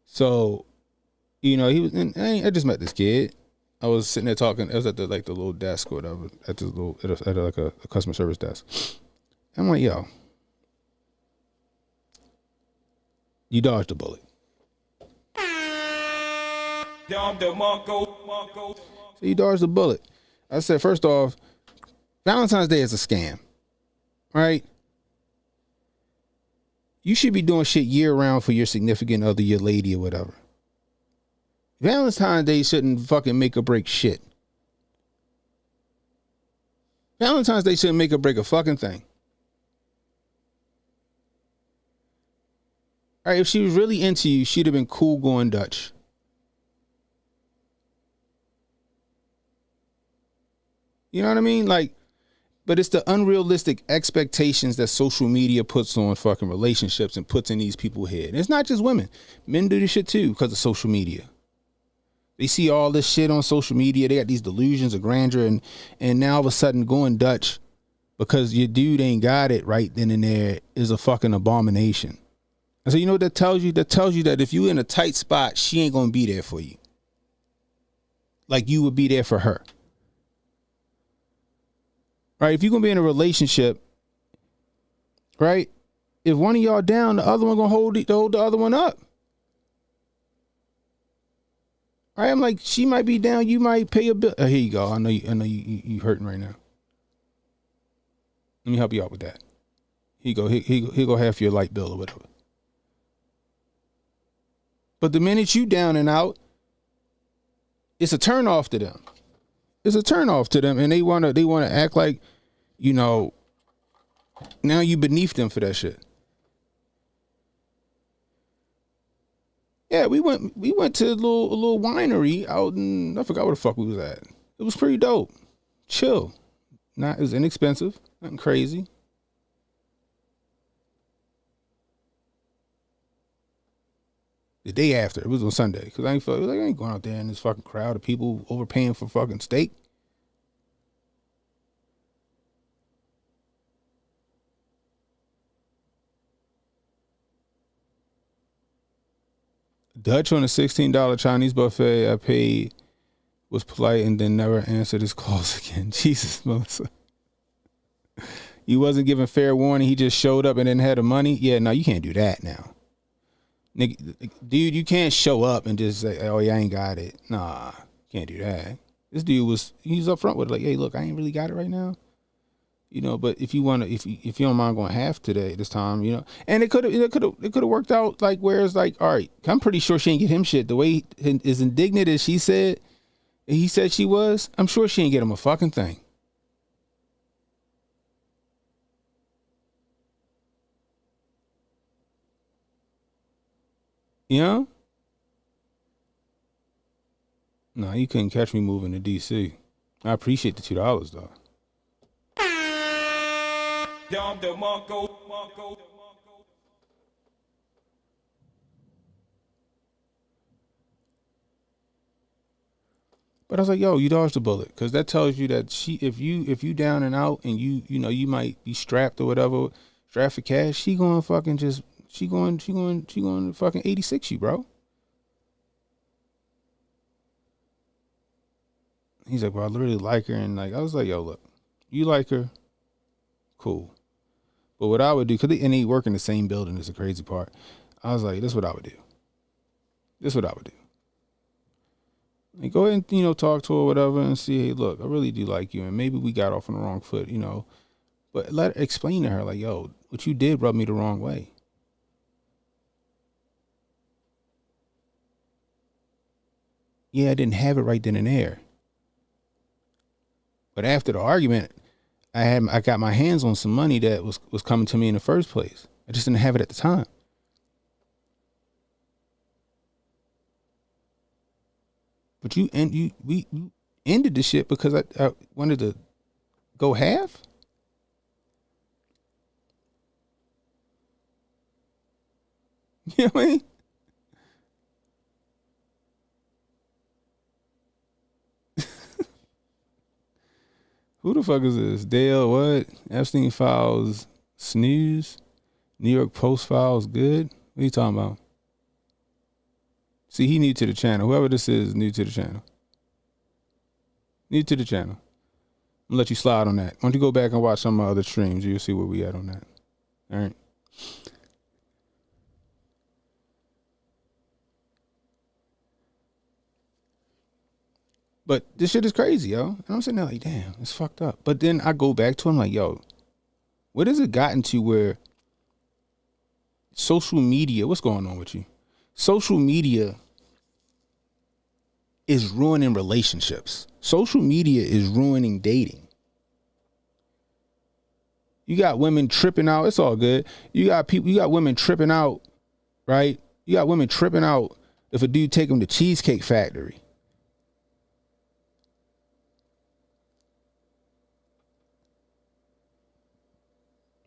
So, he was. And I just met this kid. I was sitting there talking. I was at the little desk or whatever, at this little at like a customer service desk. I'm like, yo, you dodged a bullet. So you dodged a bullet. I said, first off, Valentine's Day is a scam, right? You should be doing shit year round for your significant other, your lady or whatever. Valentine's Day shouldn't fucking make or break shit. Valentine's Day shouldn't make or break a fucking thing. All right, if she was really into you, she'd have been cool going Dutch. You know what I mean? Like, but it's the unrealistic expectations that social media puts on fucking relationships and puts in these people's head. And it's not just women. Men do this shit too because of social media. They see all this shit on social media. They got these delusions of grandeur and now all of a sudden going Dutch because your dude ain't got it right then and there is a fucking abomination. And so you know what that tells you? That tells you that if you in a tight spot, she ain't gonna be there for you. Like you would be there for her. Right? If you're gonna be in a relationship, right? If one of y'all down, the other one gonna hold the other one up. Right? I'm like, she might be down, you might pay a bill. Here you go. I know you hurting right now. Let me help you out with that. Here you go. Here go half your light bill or whatever. But the minute you down and out, it's a turn off to them. It's a turn off to them, and they wanna act like, now you beneath them for that shit. Yeah, we went to a little winery out in, I forgot where the fuck we was at. It was pretty dope. Chill. It was inexpensive, nothing crazy. The day after, it was on Sunday, because I ain't going out there in this fucking crowd of people overpaying for fucking steak. Dutch on a $16 Chinese buffet I paid, was polite and then never answered his calls again. Jesus, Melissa. You wasn't given fair warning. He just showed up and then had the money. Yeah, no, you can't do that now. Nigga, dude, you can't show up and just say, oh, yeah, I ain't got it. Nah, can't do that. This dude he's up front with it, like, hey, look, I ain't really got it right now. But if you want to, if you don't mind going half today, this time, and it could have worked out like where it's like, all right, I'm pretty sure she ain't get him shit. The way as indignant as he said she was, I'm sure she ain't get him a fucking thing. No, you couldn't catch me moving to DC. I appreciate the $2 though. But I was like, yo, you dodged a bullet, because that tells you that if you down and out and you might be strapped or whatever, strapped for cash, she going to fucking 86 you, bro. He's like, well, I really like her, and I was like, yo, look, you like her, cool. But what I would do, and he work in the same building, is the crazy part. I was like, this is what I would do. Like, go ahead and, talk to her or whatever and see, hey, look, I really do like you. And maybe we got off on the wrong foot, but explain to her, like, yo, what you did rubbed me the wrong way. Yeah, I didn't have it right then and there. But after the argument, I got my hands on some money that was coming to me in the first place. I just didn't have it at the time. But we ended the shit because I wanted to go half. You know what I mean? Who the fuck is this? Dale, what? Epstein files snooze. New York Post files good. What are you talking about? See, he new to the channel. Whoever this is new to the channel. New to the channel. I'm gonna let you slide on that. Why don't you go back and watch some of my other streams? You'll see where we at on that. All right. But this shit is crazy, yo. And I'm sitting there like, damn, it's fucked up. But then I go back to him like, yo, what has it gotten to where social media, what's going on with you? Social media is ruining relationships. Social media is ruining dating. You got women tripping out. It's all good. You got women tripping out, right? You got women tripping out if a dude take them to Cheesecake Factory.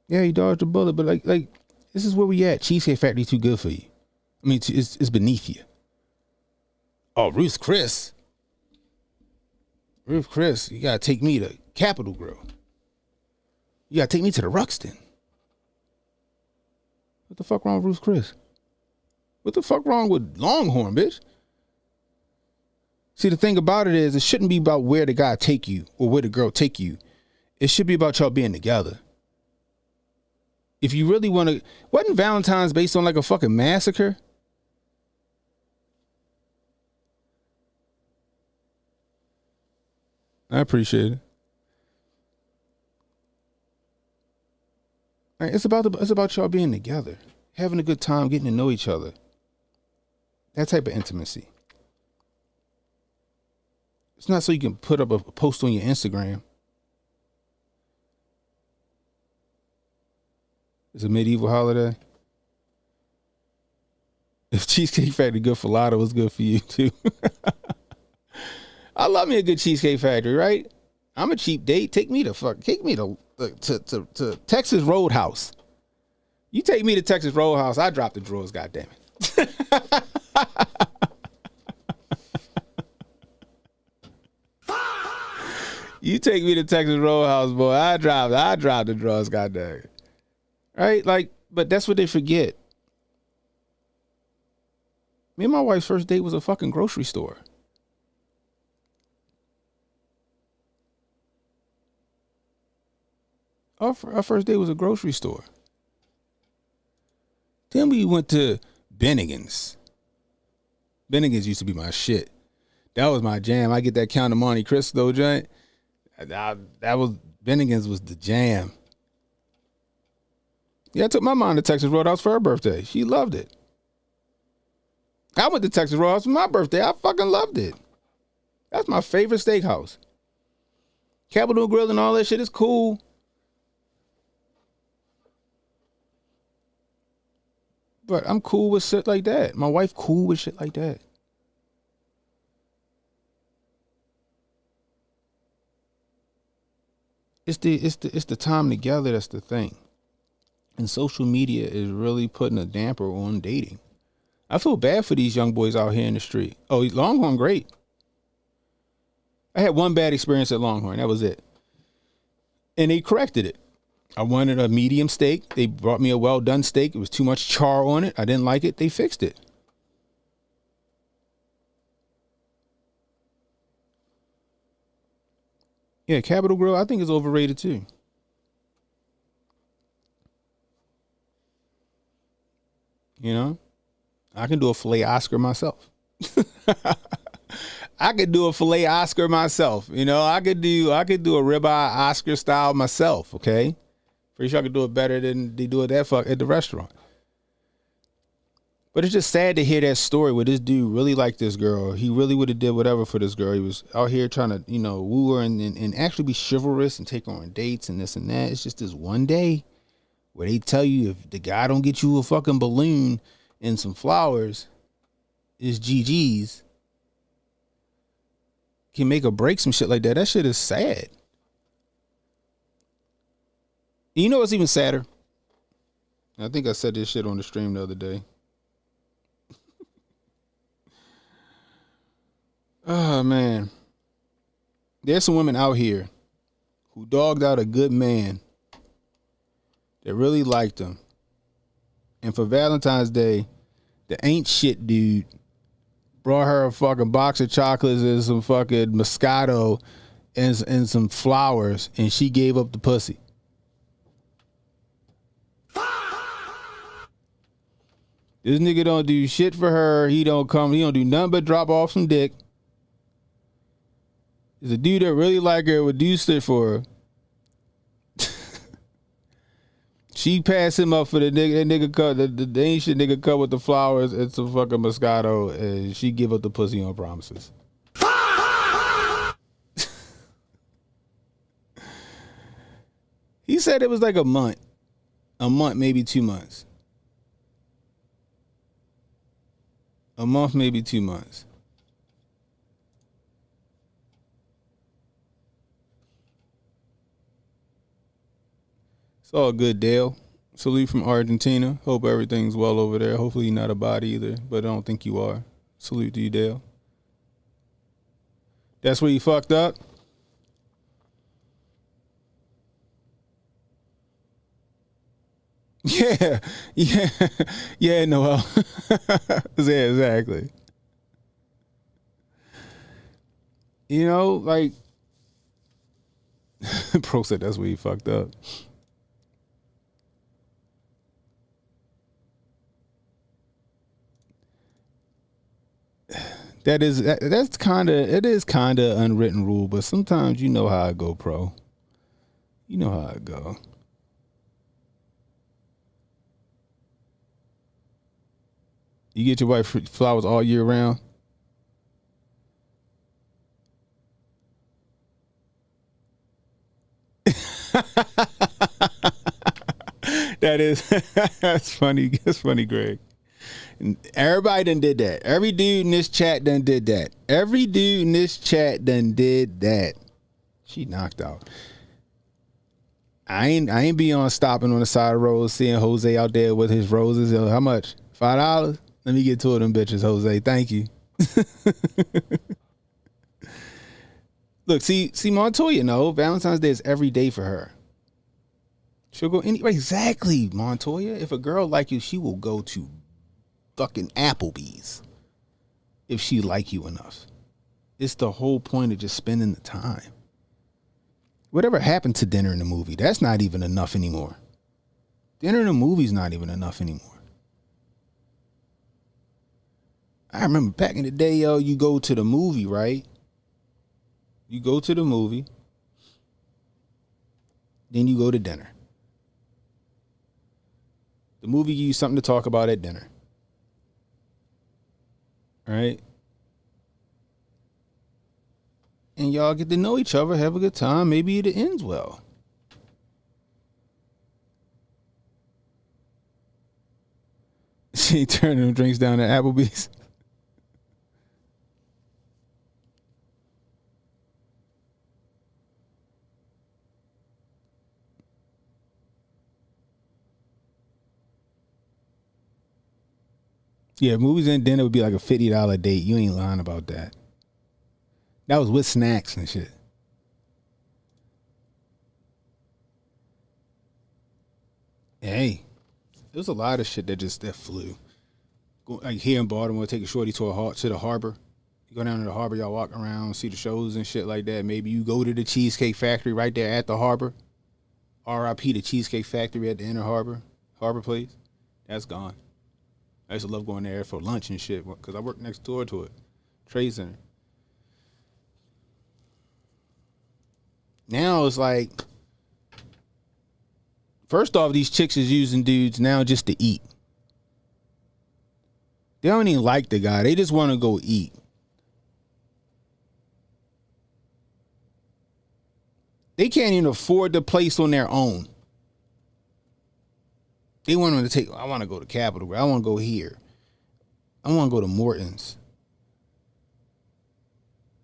Yeah, he dodged a bullet, but like this is where we at. Cheesecake Factory too good for you. I mean, it's beneath you. Oh, Ruth Chris, you gotta take me to Capitol Grill. You gotta take me to the Ruxton. What the fuck wrong with Ruth Chris? What the fuck wrong with Longhorn, bitch? See, the thing about it is, it shouldn't be about where the guy take you or where the girl take you. It should be about y'all being together. If you really want to, wasn't Valentine's based on like a fucking massacre? I appreciate it. All right, it's about y'all being together, having a good time, getting to know each other. That type of intimacy. It's not so you can put up a post on your Instagram. It's a medieval holiday. If Cheesecake Factory good for Lotto, it's good for you too. I love me a good Cheesecake Factory, right? I'm a cheap date. Take me to Texas Roadhouse. You take me to Texas Roadhouse, I drop the drawers, goddamn it. You take me to Texas Roadhouse, boy, I drop the drawers, goddamn it. Right? Like, but that's what they forget. Me and my wife's first date was a fucking grocery store. Our first date was a grocery store. Then we went to Bennigan's. Bennigan's used to be my shit. That was my jam. I get that Count of Monte Cristo joint. Bennigan's was the jam. Yeah, I took my mom to Texas Roadhouse for her birthday. She loved it. I went to Texas Roadhouse for my birthday. I fucking loved it. That's my favorite steakhouse. Capitol Grill and all that shit is cool. But I'm cool with shit like that. My wife cool with shit like that. It's the time together that's the thing. And social media is really putting a damper on dating. I feel bad for these young boys out here in the street. Oh, Longhorn, great. I had one bad experience at Longhorn. That was it. And they corrected it. I wanted a medium steak. They brought me a well-done steak. It was too much char on it. I didn't like it. They fixed it. Yeah, Capitol Grill, I think, is overrated too. You know, I can do a filet Oscar myself. I could do a filet Oscar myself. You know, I could do a ribeye Oscar style myself. Okay, pretty sure I could do it better than they do it at the restaurant. But it's just sad to hear that story where this dude really liked this girl. He really would have did whatever for this girl. He was out here trying to, you know, woo her and actually be chivalrous and take her on dates and this and that. It's just this one day where they tell you if the guy don't get you a fucking balloon and some flowers, it's GG's. Can make or break some shit like that. That shit is sad. And you know what's even sadder? I think I said this shit on the stream the other day. Oh, man. There's some women out here who dogged out a good man that really liked him. And for Valentine's Day, the ain't shit dude brought her a fucking box of chocolates and some fucking Moscato and some flowers, and she gave up the pussy. This nigga don't do shit for her. He don't do nothing but drop off some dick. There's a dude that really like her would do shit for her. She passed him up for the nigga. That nigga cut the ain't shit nigga cut with the flowers and some fucking Moscato, and she give up the pussy on promises. He said it was like a month, maybe 2 months. A month, maybe 2 months. It's all good, Dale. Salute from Argentina. Hope everything's well over there. Hopefully you're not a bot either, but I don't think you are. Salute to you, Dale. That's where you fucked up? Yeah, Noel. Yeah, exactly. You know, like, Pro said that's where he fucked up. It is kind of unwritten rule, but sometimes you know how I go, Pro. You know how I go. You get your wife flowers all year round? That's funny. That's funny, Greg. Everybody done did that. Every dude in this chat done did that. She knocked out. I ain't be on stopping on the side of the road seeing Jose out there with his roses. How much? $5? Let me get two of them bitches, Jose. Thank you. Look, see, Montoya, no. Valentine's Day is every day for her. She'll go anywhere. Exactly, Montoya. If a girl like you, she will go to fucking Applebee's if she like you enough. It's the whole point of just spending the time. Whatever happened to dinner in the movie, that's not even enough anymore. Dinner in the movie's not even enough anymore. I remember back in the day, yo, you go to the movie, right? You go to the movie, then you go to dinner. The movie gives you something to talk about at dinner. All right? And y'all get to know each other, have a good time. Maybe it ends well. She turning them drinks down at Applebee's. Yeah, movies and dinner would be like a $50 date. You ain't lying about that. That was with snacks and shit. Hey, there's a lot of shit that flew. Like here in Baltimore, take a shorty to the harbor. You go down to the harbor, y'all walk around, see the shows and shit like that. Maybe you go to the Cheesecake Factory right there at the harbor. R.I.P. the Cheesecake Factory at the Inner Harbor Place. That's gone. I used to love going there for lunch and shit because I work next door to it. Trade Center. Now it's like, first off, these chicks is using dudes now just to eat. They don't even like the guy. They just want to go eat. They can't even afford the place on their own. They want them to take, I want to go to Capitol. I want to go here. I want to go to Morton's.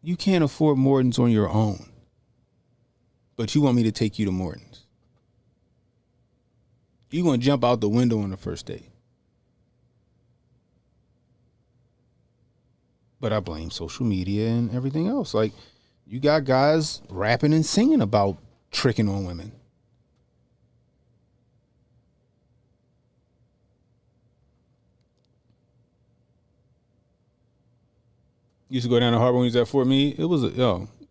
You can't afford Morton's on your own. But you want me to take you to Morton's. You're going to jump out the window on the first date. But I blame social media and everything else. Like, you got guys rapping and singing about tricking on women. Used to go down to Harbor when he was at Fort Meade. It was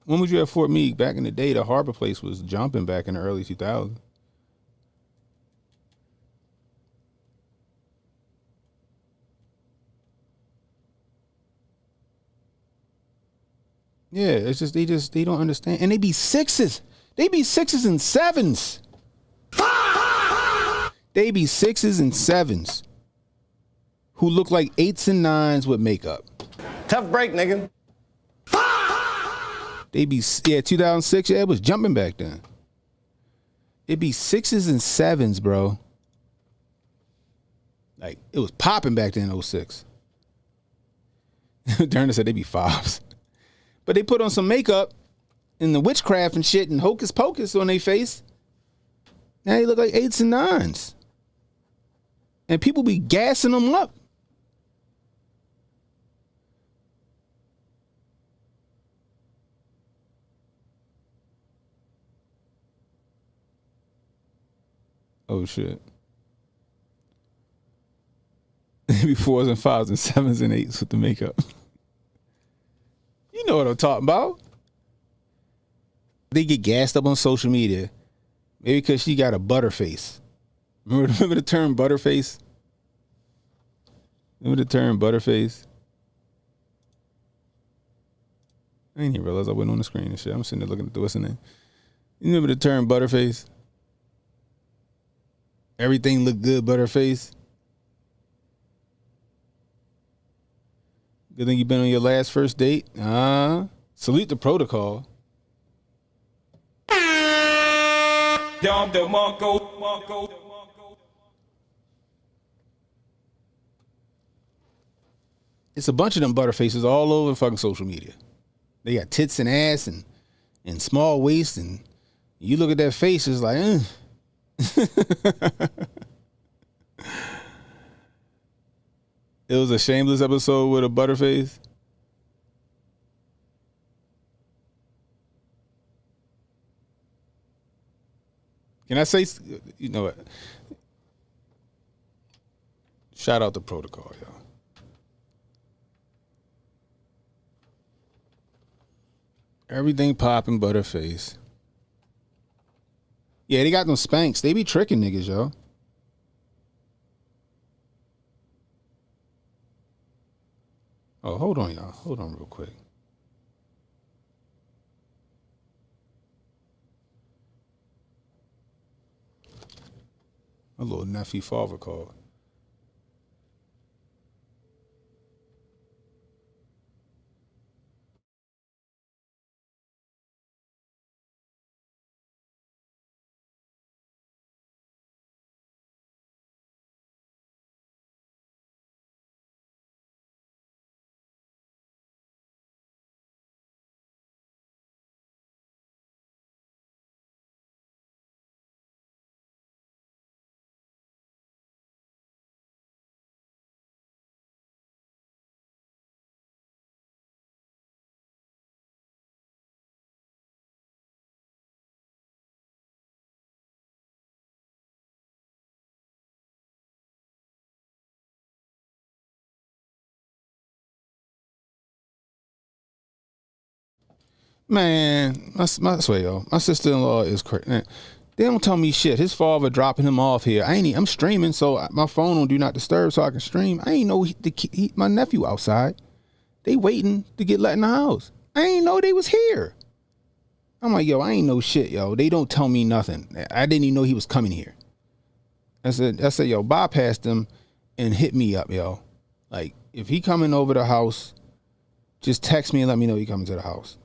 when was you at Fort Meade? Back in the day, the Harbor place was jumping back in the early 2000s. Yeah, it's just they don't understand. And they be sixes. They be sixes and sevens. They be sixes and sevens who look like eights and nines with makeup. Tough break, nigga. They be, 2006, it was jumping back then. It be sixes and sevens, bro. Like, it was popping back then in 06. Derna said they be fives. But they put on some makeup and the witchcraft and shit and hocus pocus on their face. Now they look like eights and nines. And people be gassing them up. Oh shit. Maybe 4s and 5s and 7s and 8s with the makeup. You know what I'm talking about. They get gassed up on social media. Maybe because she got a butterface. Remember the term butterface? Remember the term butterface? I didn't even realize I wasn't on the screen and shit. I'm sitting there looking at what's in there. You remember the term butterface? Everything looked good, butterface. Good thing you've been on your last first date. Salute the protocol. It's a bunch of them butterfaces all over fucking social media. They got tits and ass and small waist, and you look at that face, it's like, It was a shameless episode with a butterface. Can I say, you know what? Shout out to protocol, y'all. Everything popping butterface. Yeah, they got them Spanx. They be tricking niggas, yo. Oh, hold on, y'all. Hold on real quick. My little nephew father called. Man, I swear, yo, my sister-in-law is crazy. They don't tell me shit. His father dropping him off here. I'm streaming, so my phone on do not disturb, so I can stream. I ain't know my nephew outside. They waiting to get let in the house. I ain't know they was here. I'm like, yo, I ain't know shit, yo. They don't tell me nothing. I didn't even know he was coming here. I said, yo, bypass them and hit me up, yo. Like, if he coming over the house, just text me and let me know he coming to the house.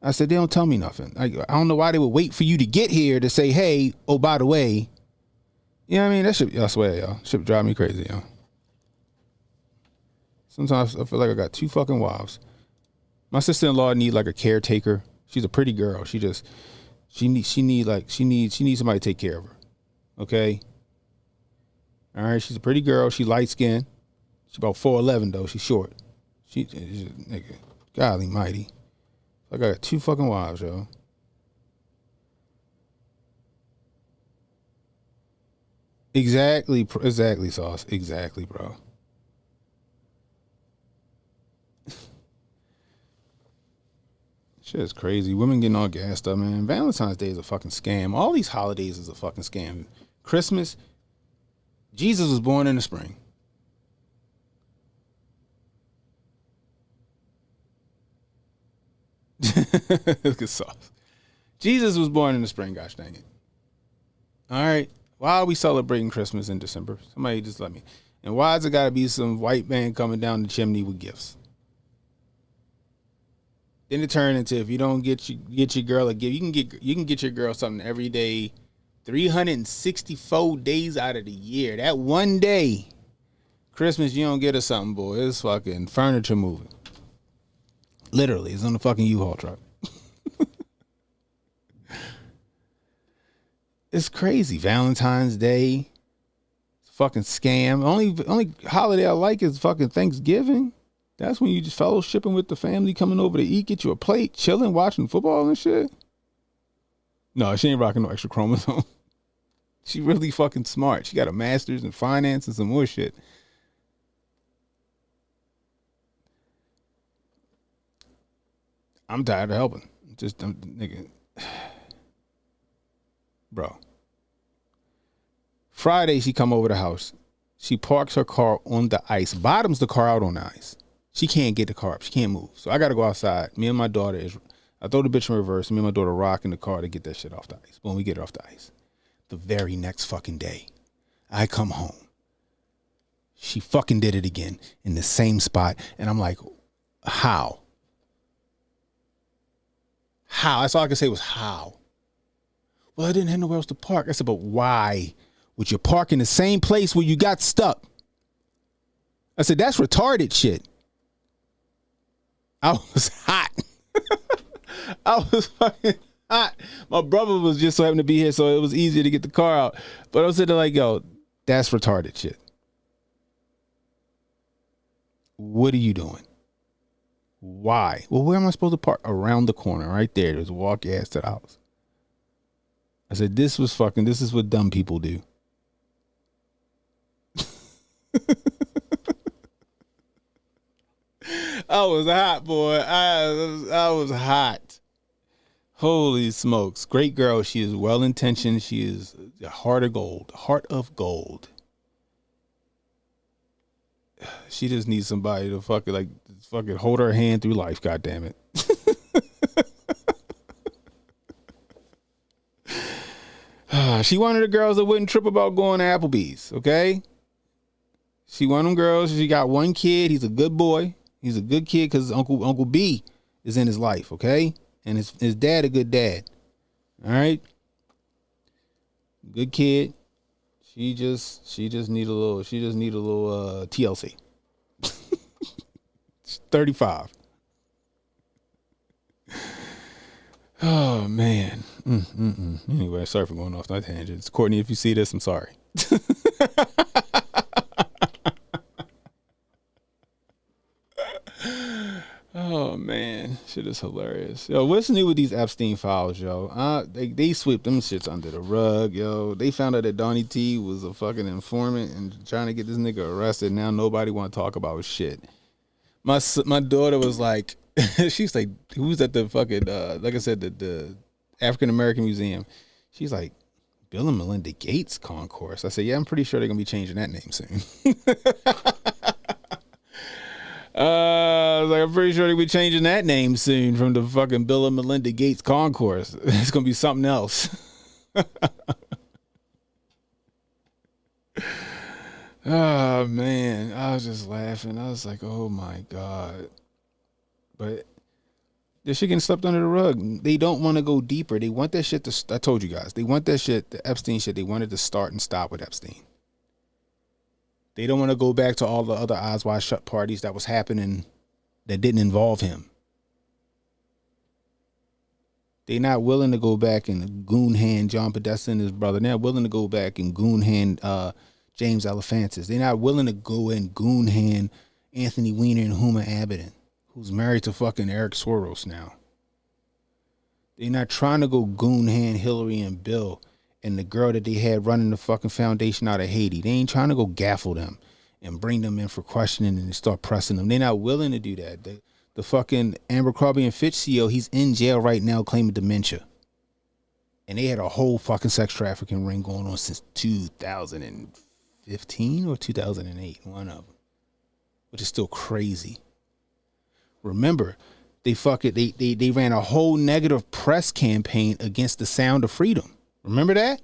I said, they don't tell me nothing. I don't know why they would wait for you to get here to say, hey, oh, by the way. You know what I mean? That shit, I swear, y'all, shit drive me crazy, yo. Sometimes I feel like I got two fucking wives. My sister-in-law need like a caretaker. She's a pretty girl. She needs somebody to take care of her. Okay? All right, she's a pretty girl. She light skinned. She's about 4'11", though. She's short. She's nigga, golly mighty. I got two fucking wives, yo. Exactly, Sauce. Exactly, bro. Shit is crazy. Women getting all gassed up, man. Valentine's Day is a fucking scam. All these holidays is a fucking scam. Christmas, Jesus was born in the spring. Look at Sauce. Jesus was born in the spring, gosh dang it. All right. Why are we celebrating Christmas in December? Somebody just let me. And why has it got to be some white man coming down the chimney with gifts? Then it turned into, if you don't get your girl a gift, you can get your girl something every day, 364 days out of the year. That one day, Christmas, you don't get her something, boy. It's fucking furniture moving. Literally, it's on the fucking U-Haul truck. It's crazy. Valentine's Day, it's a fucking scam. Only holiday I like is fucking Thanksgiving. That's when you just fellowshipping with the family, coming over to eat, get you a plate, chilling, watching football and shit. No, she ain't rocking no extra chromosome. She really fucking smart. She got a master's in finance and some more shit. I'm tired of helping. Nigga. Bro. Friday, she come over the house. She parks her car on the ice, bottoms the car out on the ice. She can't get the car up. She can't move. So I got to go outside. Me and my daughter I throw the bitch in reverse. Me and my daughter rock in the car to get that shit off the ice. When we get it off the ice. The very next fucking day, I come home. She fucking did it again in the same spot. And I'm like, how? How? That's all I could say was how. Well, I didn't have nowhere else to park. I said, but why would you park in the same place where you got stuck? I said, that's retarded shit. I was hot. I was fucking hot. My brother was just so happened to be here, so it was easier to get the car out. But I was sitting there like, yo, that's retarded shit. What are you doing? Why? Well, where am I supposed to park? Around the corner, right there. Just walk your ass to the house. I said, this is what dumb people do. I was hot, boy. I was hot. Holy smokes. Great girl. She is well-intentioned. She is a heart of gold. Heart of gold. She just needs somebody to fucking hold her hand through life, God damn it. She wanted the girls that wouldn't trip about going to Applebee's, okay? She one of them girls. She got one kid. He's a good boy. He's a good kid because Uncle B is in his life, okay? And his dad a good dad. All right? Good kid. She just need a little TLC. She's 35. Oh man. Anyway, sorry for going off that tangent. Courtney, if you see this, I'm sorry. Oh man, shit is hilarious. Yo, what's new with these Epstein files, yo? They swept them shits under the rug, yo. They found out that Donnie T was a fucking informant and trying to get this nigga arrested. Now nobody want to talk about shit. My daughter was like, she's like, who's at the fucking like I said, the African American Museum? She's like, Bill and Melinda Gates Concourse. I said, yeah, I'm pretty sure they're gonna be changing that name soon. I was like, I'm pretty sure they'll be changing that name soon from the fucking Bill and Melinda Gates Concourse. It's gonna be something else. Oh man, I was just laughing. I was like, oh my God. But this shit getting swept under the rug. They don't want to go deeper. They want that shit to, I told you guys, they want that shit, the Epstein shit, they wanted to start and stop with Epstein. They don't want to go back to all the other Eyes Wide Shut parties that was happening that didn't involve him. They're not willing to go back and goon hand John Podesta and his brother. They're not willing to go back and goon hand James Alefantis. They're not willing to go and goon hand Anthony Weiner and Huma Abedin, who's married to fucking Eric Soros now. They're not trying to go goon hand Hillary and Bill and the girl that they had running the fucking foundation out of Haiti. They ain't trying to go gaffle them and bring them in for questioning and start pressing them. They're not willing to do that. The fucking Abercrombie and Fitch CEO, he's in jail right now claiming dementia. And they had a whole fucking sex trafficking ring going on since 2015 or 2008, one of them, which is still crazy. Remember, they ran a whole negative press campaign against the Sound of Freedom. Remember that?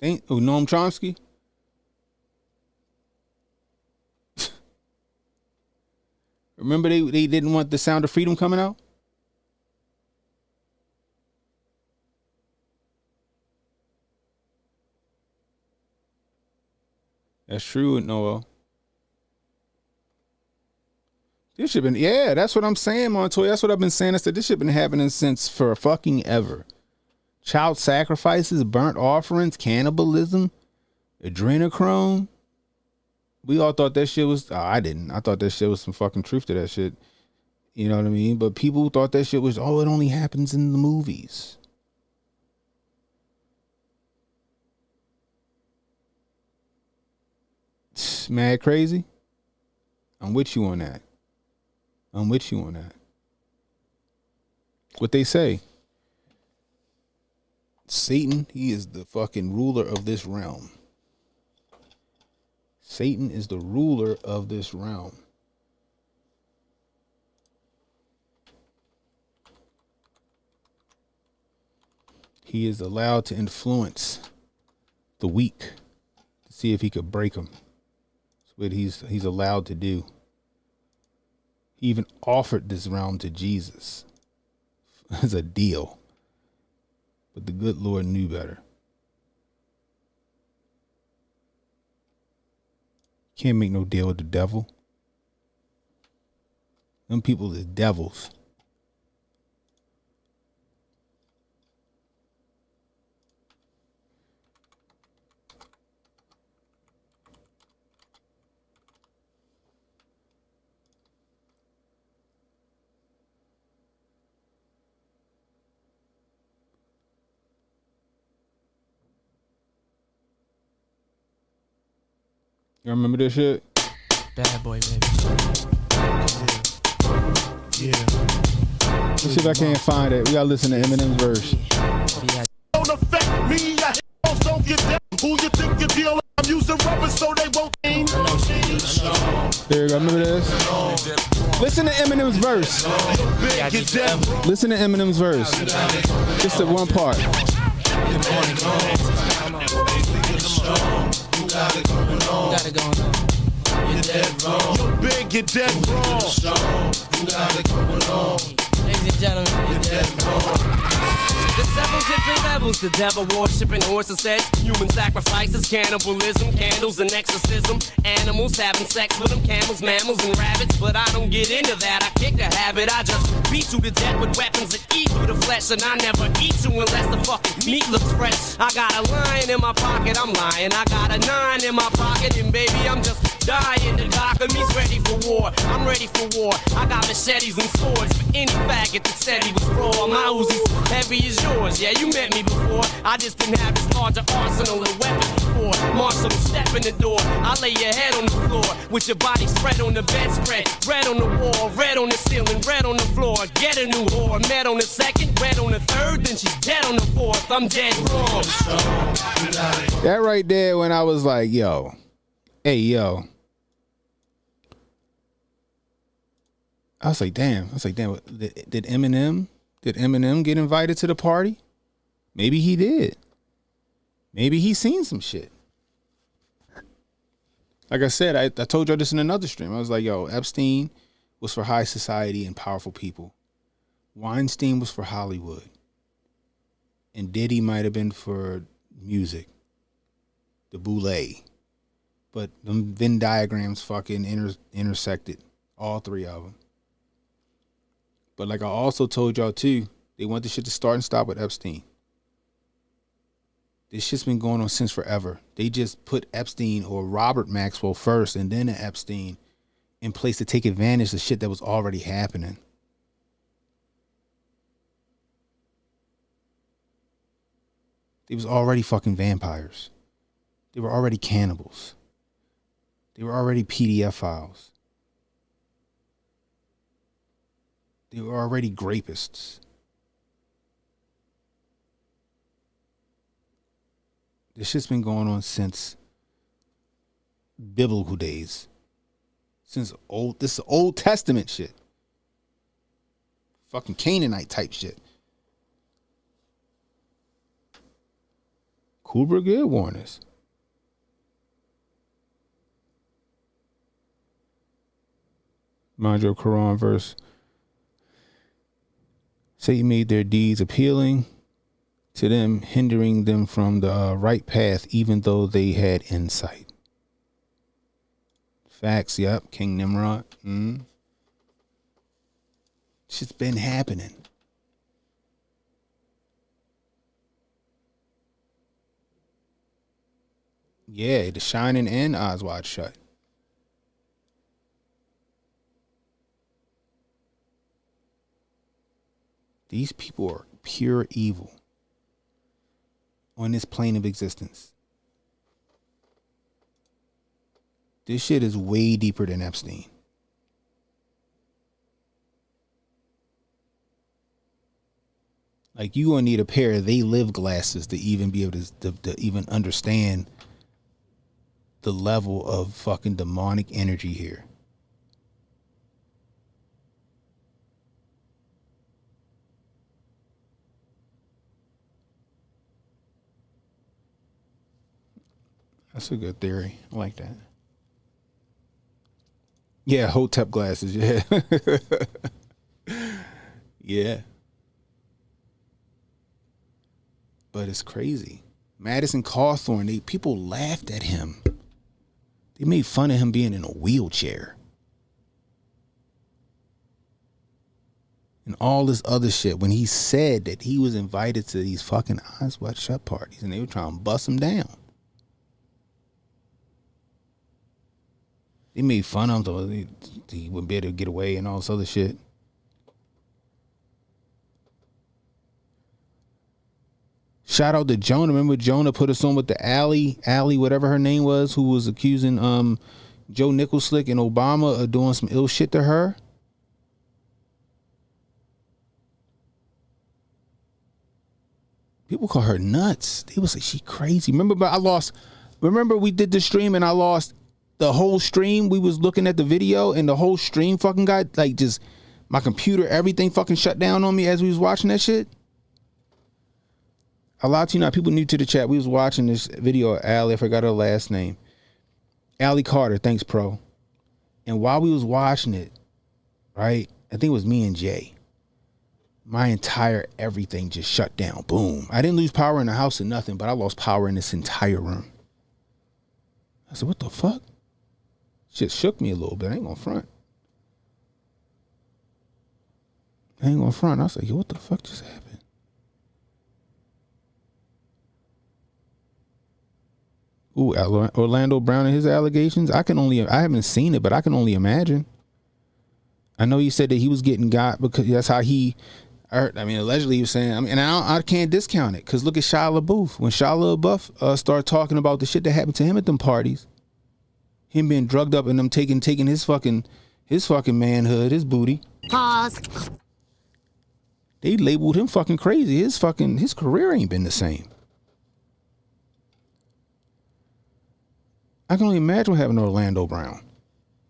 Noam Chomsky? Remember they didn't want the Sound of Freedom coming out? That's true, Noel. This should have been, yeah, that's what I'm saying, Montoya. That's what I've been saying. I said this should have been happening since for fucking ever. Child sacrifices, burnt offerings, cannibalism, adrenochrome. We all thought that shit was, I didn't. I thought that shit was some fucking truth to that shit. You know what I mean? But people thought that shit was, it only happens in the movies. Mad crazy? I'm with you on that. What they say. Satan, he is the fucking ruler of this realm. Satan is the ruler of this realm. He is allowed to influence the weak to see if he could break them. That's what he's allowed to do. He even offered this realm to Jesus as a deal. But the good Lord knew better. Can't make no deal with the devil. Them people is devils. You remember this shit? Bad boy, baby. Yeah. Let's see if I can't find it. We gotta listen to Eminem's verse. Don't affect me. Don't get down. Who you think you're dealing? I'm using rubber so they won't aim. There you go. Remember this? Listen to Eminem's verse. Listen to Eminem's verse. Just the one part. You got it going on. You're dead wrong. You're big, you're dead wrong. You got it going on. Ladies and gentlemen, you're dead wrong. There's several different levels. The devil worshiping horses, sex, human sacrifices, cannibalism, candles and exorcism, animals having sex with them, camels, mammals and rabbits. But I don't get into that. I kick the habit. I just beat you to death with weapons that eat through the flesh, and I never eat you unless the fucking meat looks fresh. I got a lion in my pocket, I'm lying. I got a 9 in my pocket, and baby, I'm just dying. The doc of me's ready for war. I'm ready for war. I got machetes and swords for any faggot that said he was raw. My Uzi's heavy as yours. Yeah, you met me before. I just didn't have this larger arsenal of weapons before. Marshal, step in the door. I lay your head on the floor with your body spread on the bedspread. Red on the wall, red on the ceiling, red on the floor. Get a new whore. Met on the second, red on the third, then she's dead on the fourth. I'm dead wrong. That right there when I was like, yo, hey, yo. I was like, damn. Did Eminem get invited to the party? Maybe he did. Maybe he seen some shit. Like I said, I told y'all this in another stream. I was like, yo, Epstein was for high society and powerful people. Weinstein was for Hollywood. And Diddy might have been for music. The boule. But them Venn diagrams fucking intersected. All three of them. But like I also told y'all too, they want this shit to start and stop with Epstein. This shit's been going on since forever. They just put Epstein or Robert Maxwell first and then Epstein in place to take advantage of shit that was already happening. They was already fucking vampires. They were already cannibals. They were already PDF files. They were already grapists. This shit's been going on since biblical days. This is Old Testament shit. Fucking Canaanite type shit. Kubrick did warn us. Mind your Quran verse. Satan made their deeds appealing to them, hindering them from the right path, even though they had insight. Facts, yep. King Nimrod. Shit's been happening. Yeah, The Shining and Eyes Wide Shut. These people are pure evil on this plane of existence. This shit is way deeper than Epstein. Like, you gonna need a pair of They Live glasses to even be able to even understand the level of fucking demonic energy here. That's a good theory. I like that. Yeah, Hotep glasses. Yeah. Yeah. But it's crazy. Madison Cawthorn, people laughed at him. They made fun of him being in a wheelchair. And all this other shit when he said that he was invited to these fucking Eyes Wide Shut parties and they were trying to bust him down. They made fun of him, so he wouldn't be able to get away and all this other shit. Shout out to Jonah. Remember Jonah put us on with the Allie, whatever her name was, who was accusing Joe Nicholslick and Obama of doing some ill shit to her? People call her nuts. They was like, she crazy. Remember we did the stream and I lost the whole stream. We was looking at the video and the whole stream fucking got, like, just my computer, everything fucking shut down on me as we was watching that shit. A lot of you know, people new to the chat. We was watching this video of Allie. I forgot her last name. Allie Carter. Thanks, Pro. And while we was watching it, right, I think it was me and Jay. My entire everything just shut down. Boom. I didn't lose power in the house or nothing, but I lost power in this entire room. I said, what the fuck? Shit shook me a little bit. I ain't gonna front. I was like, yo, what the fuck just happened? Ooh, Orlando Brown and his allegations. I haven't seen it, but I can only imagine. I know he said that he was getting got because that's how he. Allegedly he was saying. And I can't discount it because look at Shia LaBeouf. When Shia LaBeouf started talking about the shit that happened to him at them parties, him being drugged up and them taking his fucking manhood, his booty. Pause. They labeled him fucking crazy. His career ain't been the same. I can only imagine what happened to Orlando Brown.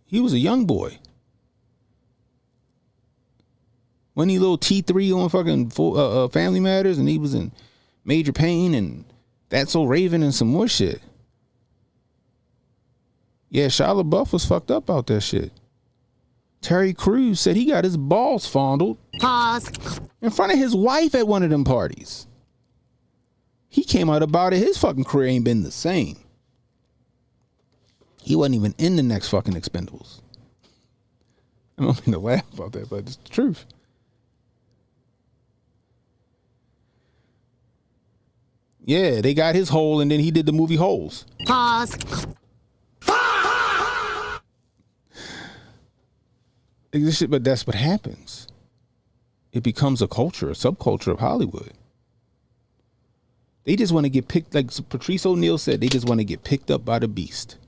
He was a young boy. When he little T3 on fucking Family Matters and he was in Major Pain and That's So Raven and some more shit. Yeah, Shia LaBeouf was fucked up out that shit. Terry Crews said he got his balls fondled. Pause. In front of his wife at one of them parties. He came out about it. His fucking career ain't been the same. He wasn't even in the next fucking Expendables. I don't mean to laugh about that, but it's the truth. Yeah, they got his hole and then he did the movie Holes. Pause. But that's what happens. It becomes a culture, a subculture of Hollywood. They just want to get picked, like Patrice O'Neal said, they just want to get picked up by the beast.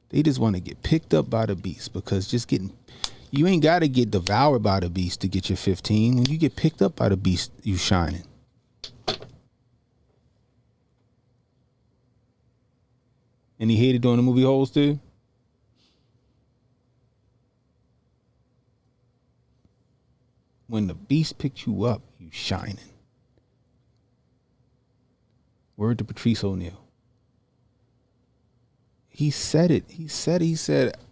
They just want to get picked up by the beast, because you ain't got to get devoured by the beast to get your 15. When you get picked up by the beast, you shining. And he hated doing the movie Holes too? When the beast picked you up, you shining. Word to Patrice O'Neal. He said it. He said,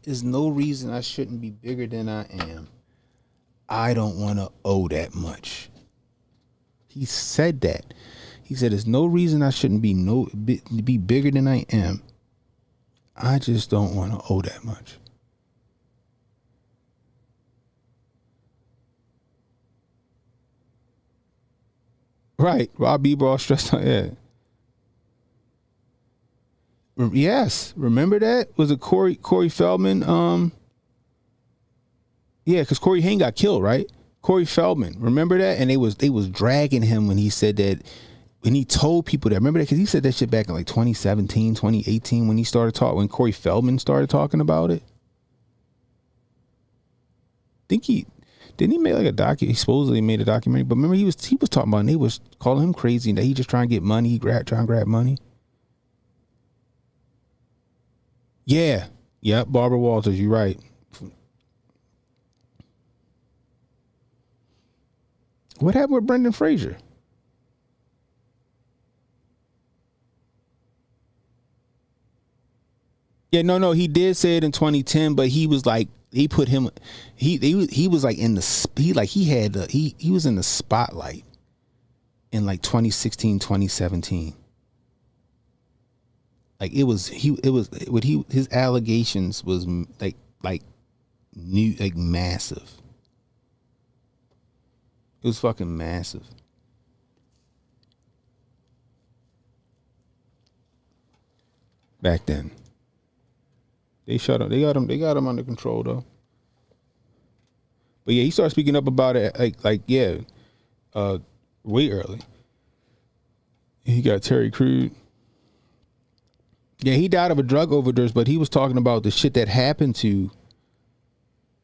there's no reason I shouldn't be bigger than I am. I don't want to owe that much. He said that. He said, there's no reason I shouldn't be bigger than I am. I just don't want to owe that much. Right. Rob Beball stressed out. Yeah. Yes. Remember that? Was it Corey Feldman? Yeah, because Corey Haim got killed, right? Corey Feldman. Remember that? And they was dragging him when he said that, when he told people that. Remember that? Because he said that shit back in like 2017, 2018 when he started talking, when Corey Feldman started talking about it. Didn't he make like a docu? He supposedly made a documentary, but remember he was talking about, and they was calling him crazy and that he just trying to get money, trying to grab money. Yeah, Barbara Walters, you're right. What happened with Brendan Fraser? Yeah, no, he did say it in 2010, but he was like, he put him, he was like in the, he was in the spotlight in like 2016, 2017. Like his allegations was like new, like massive. It was fucking massive. Back then. They shut him. They got him under control though. But yeah, he started speaking up about it way early. He got Terry Crews. Yeah, he died of a drug overdose, but he was talking about the shit that happened to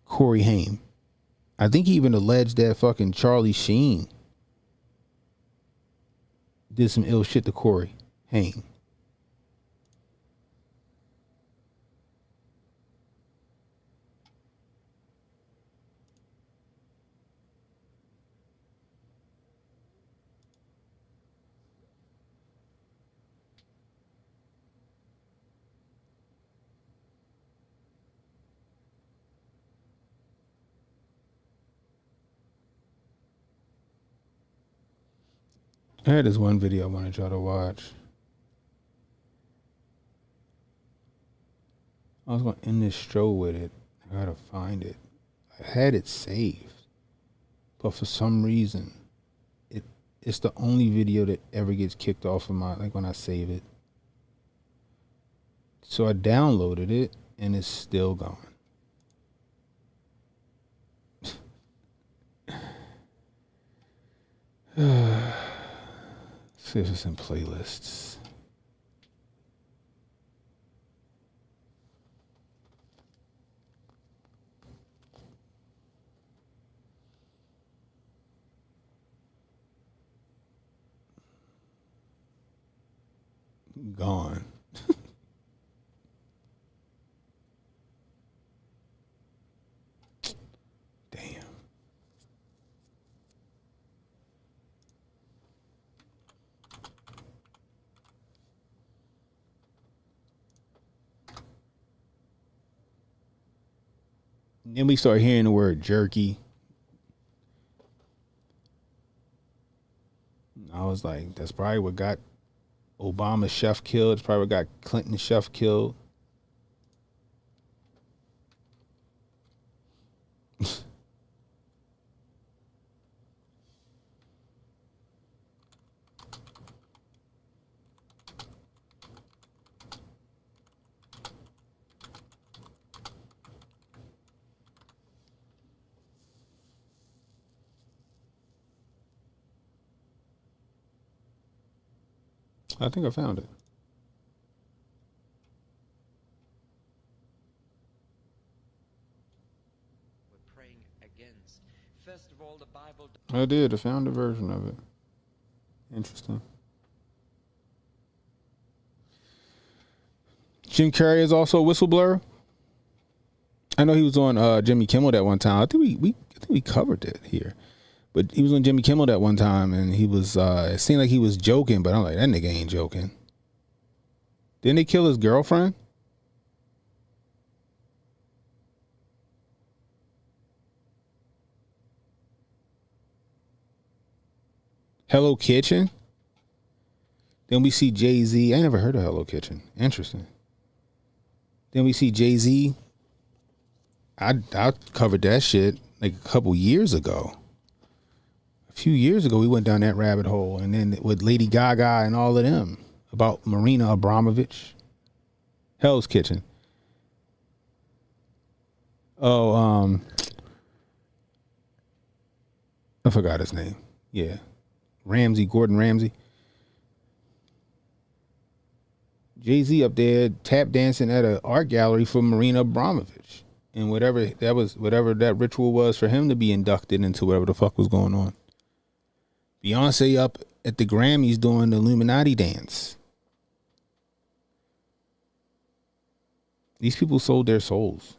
Corey Haim. I think he even alleged that fucking Charlie Sheen did some ill shit to Corey Haim. I had this one video I wanted y'all to watch. I was going to end this show with it. I gotta find it. I had it saved, but for some reason, it's the only video that ever gets kicked off of my, like when I save it. So I downloaded it and it's still gone. See if it's in playlists. Gone. Damn. Then we start hearing the word jerky. I was like, that's probably what got Obama's chef killed. It's probably what got Clinton's chef killed. I think I found it. First of all, the Bible. I did. I found a version of it. Interesting. Jim Carrey is also a whistleblower. I know he was on Jimmy Kimmel that one time. I think we covered it here. But he was on Jimmy Kimmel that one time, and he was it seemed like he was joking, but I'm like, that nigga ain't joking. Didn't they kill his girlfriend? Hello Kitchen. Then we see Jay-Z. I never heard of Hello Kitchen. Interesting. Then we see Jay-Z. I covered that shit like a couple years ago. A few years ago, we went down that rabbit hole, and then with Lady Gaga and all of them about Marina Abramovich. Hell's Kitchen. Oh, I forgot his name. Yeah. Gordon Ramsay. Jay-Z up there tap dancing at an art gallery for Marina Abramovich. And whatever that ritual was for him to be inducted into whatever the fuck was going on. Beyonce up at the Grammys doing the Illuminati dance. These people sold their souls.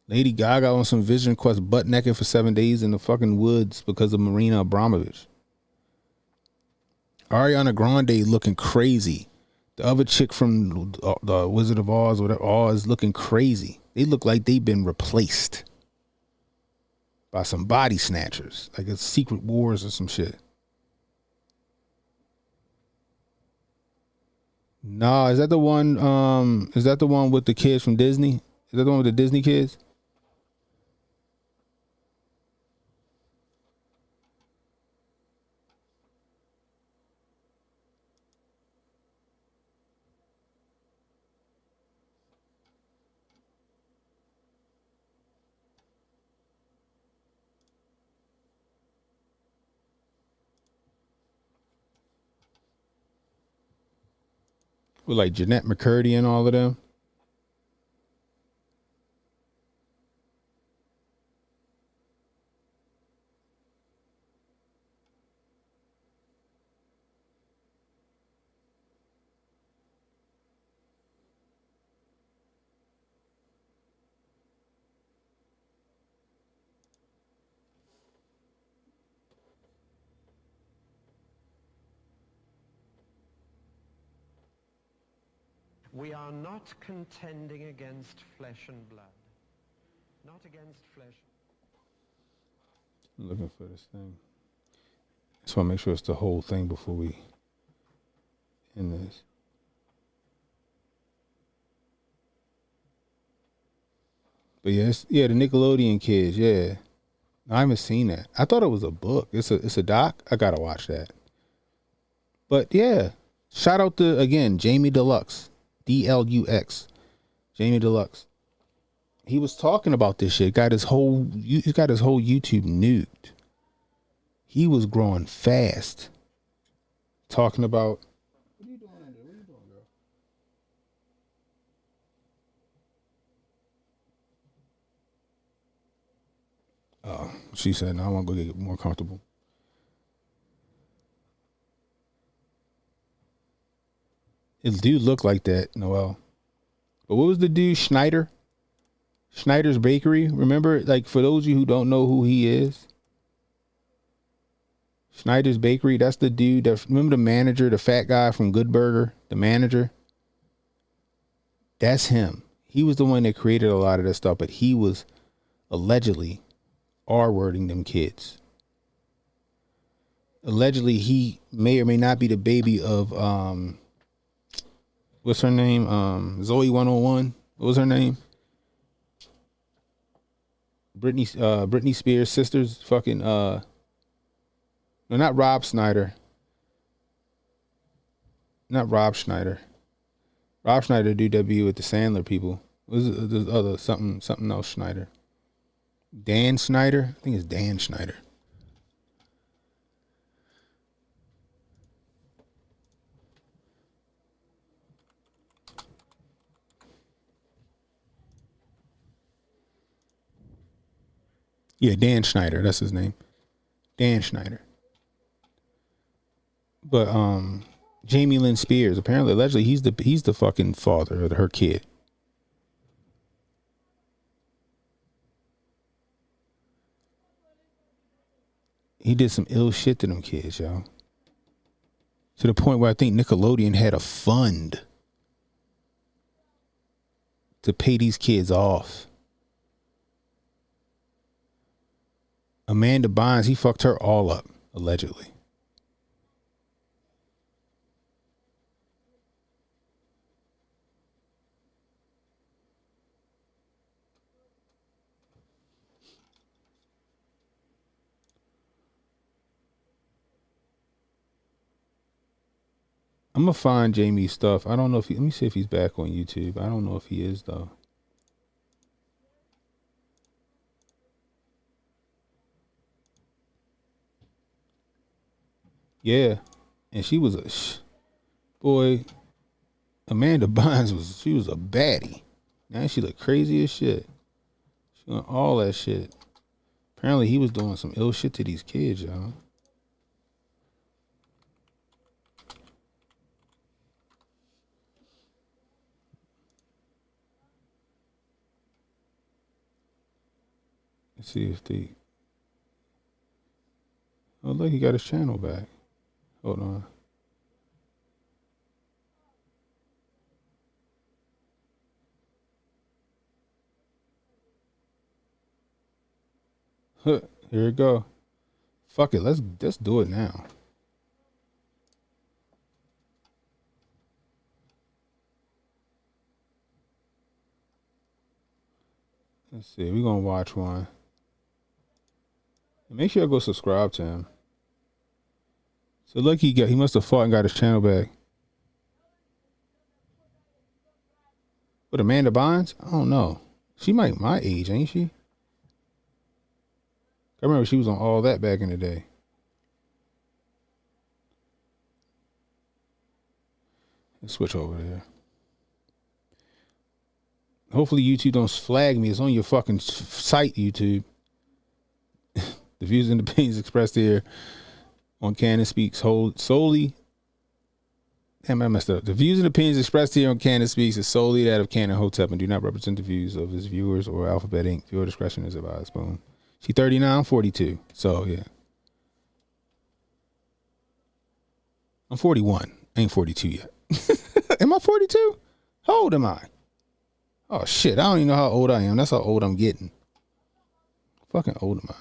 Lady Gaga on some Vision Quest butt naked for 7 days in the fucking woods because of Marina Abramovich. Ariana Grande looking crazy. The other chick from the Wizard of Oz, whatever, Oz, looking crazy. They look like they've been replaced by some body snatchers, like it's Secret Wars or some shit. Nah, is that the one? Is that the one with the kids from Disney? Is that the one with the Disney kids? With like Jeanette McCurdy and all of them. We are not contending against flesh and blood. Not against flesh. I'm looking for this thing. Just want to make sure it's the whole thing before we end this. But yes, yeah, the Nickelodeon kids, yeah. I haven't seen that. I thought it was a book. It's a doc. I gotta watch that. But yeah, shout out to again Jamie Deluxe. DLUX, Jamie Deluxe. He was talking about this shit. He's got his whole YouTube nuked. He was growing fast. Talking about. What are you doing under? What are you doing, girl? Oh, she said, "No, I want to go get more comfortable." It do look like that, Noel. But what was the dude, Schneider? Schneider's Bakery. Remember, like, for those of you who don't know who he is, Schneider's Bakery, that's the dude that, remember the manager, the fat guy from Good Burger, the manager? That's him. He was the one that created a lot of that stuff, but he was allegedly R-wording them kids. Allegedly, he may or may not be the baby of, what's her name? Zoe 101. What was her name? Britney Spears' sister's fucking no, not Rob Schneider. Not Rob Schneider. Rob Schneider do W with the Sandler people. What was it? The other something else Schneider. Dan Schneider? I think it's Dan Schneider. Yeah, Dan Schneider. That's his name. Dan Schneider. But Jamie Lynn Spears, apparently, allegedly, he's the fucking father of her kid. He did some ill shit to them kids, y'all. To the point where I think Nickelodeon had a fund to pay these kids off. Amanda Bynes, he fucked her all up, allegedly. I'm gonna find Jamie's stuff. I don't know if let me see if he's back on YouTube. I don't know if he is though. Yeah, and she was a boy. Amanda Bynes was a baddie. Now she look crazy as shit. She doing all that shit. Apparently he was doing some ill shit to these kids, y'all. Let's see if they. Oh, look, he got his channel back. Hold on. Huh, here we go. Fuck it, let's do it now. Let's see, we're gonna watch one. Make sure I go subscribe to him. So look, he must have fought and got his channel back. What, Amanda Bynes? I don't know. She might my age, ain't she? I remember she was on all that back in the day. Let's switch over there. Hopefully YouTube don't flag me. It's on your fucking site, YouTube. The views and opinions expressed here on Canon Speaks hold solely. Damn, I messed up. The views and opinions expressed here on Canon Speaks is solely that of Canon Hotep and do not represent the views of his viewers or Alphabet Inc. Viewer discretion is advised. Boom. She 39, I'm 42. So yeah. I'm 41. I ain't 42 yet. Am I 42? How old am I? Oh shit, I don't even know how old I am. That's how old I'm getting. Fucking old am I?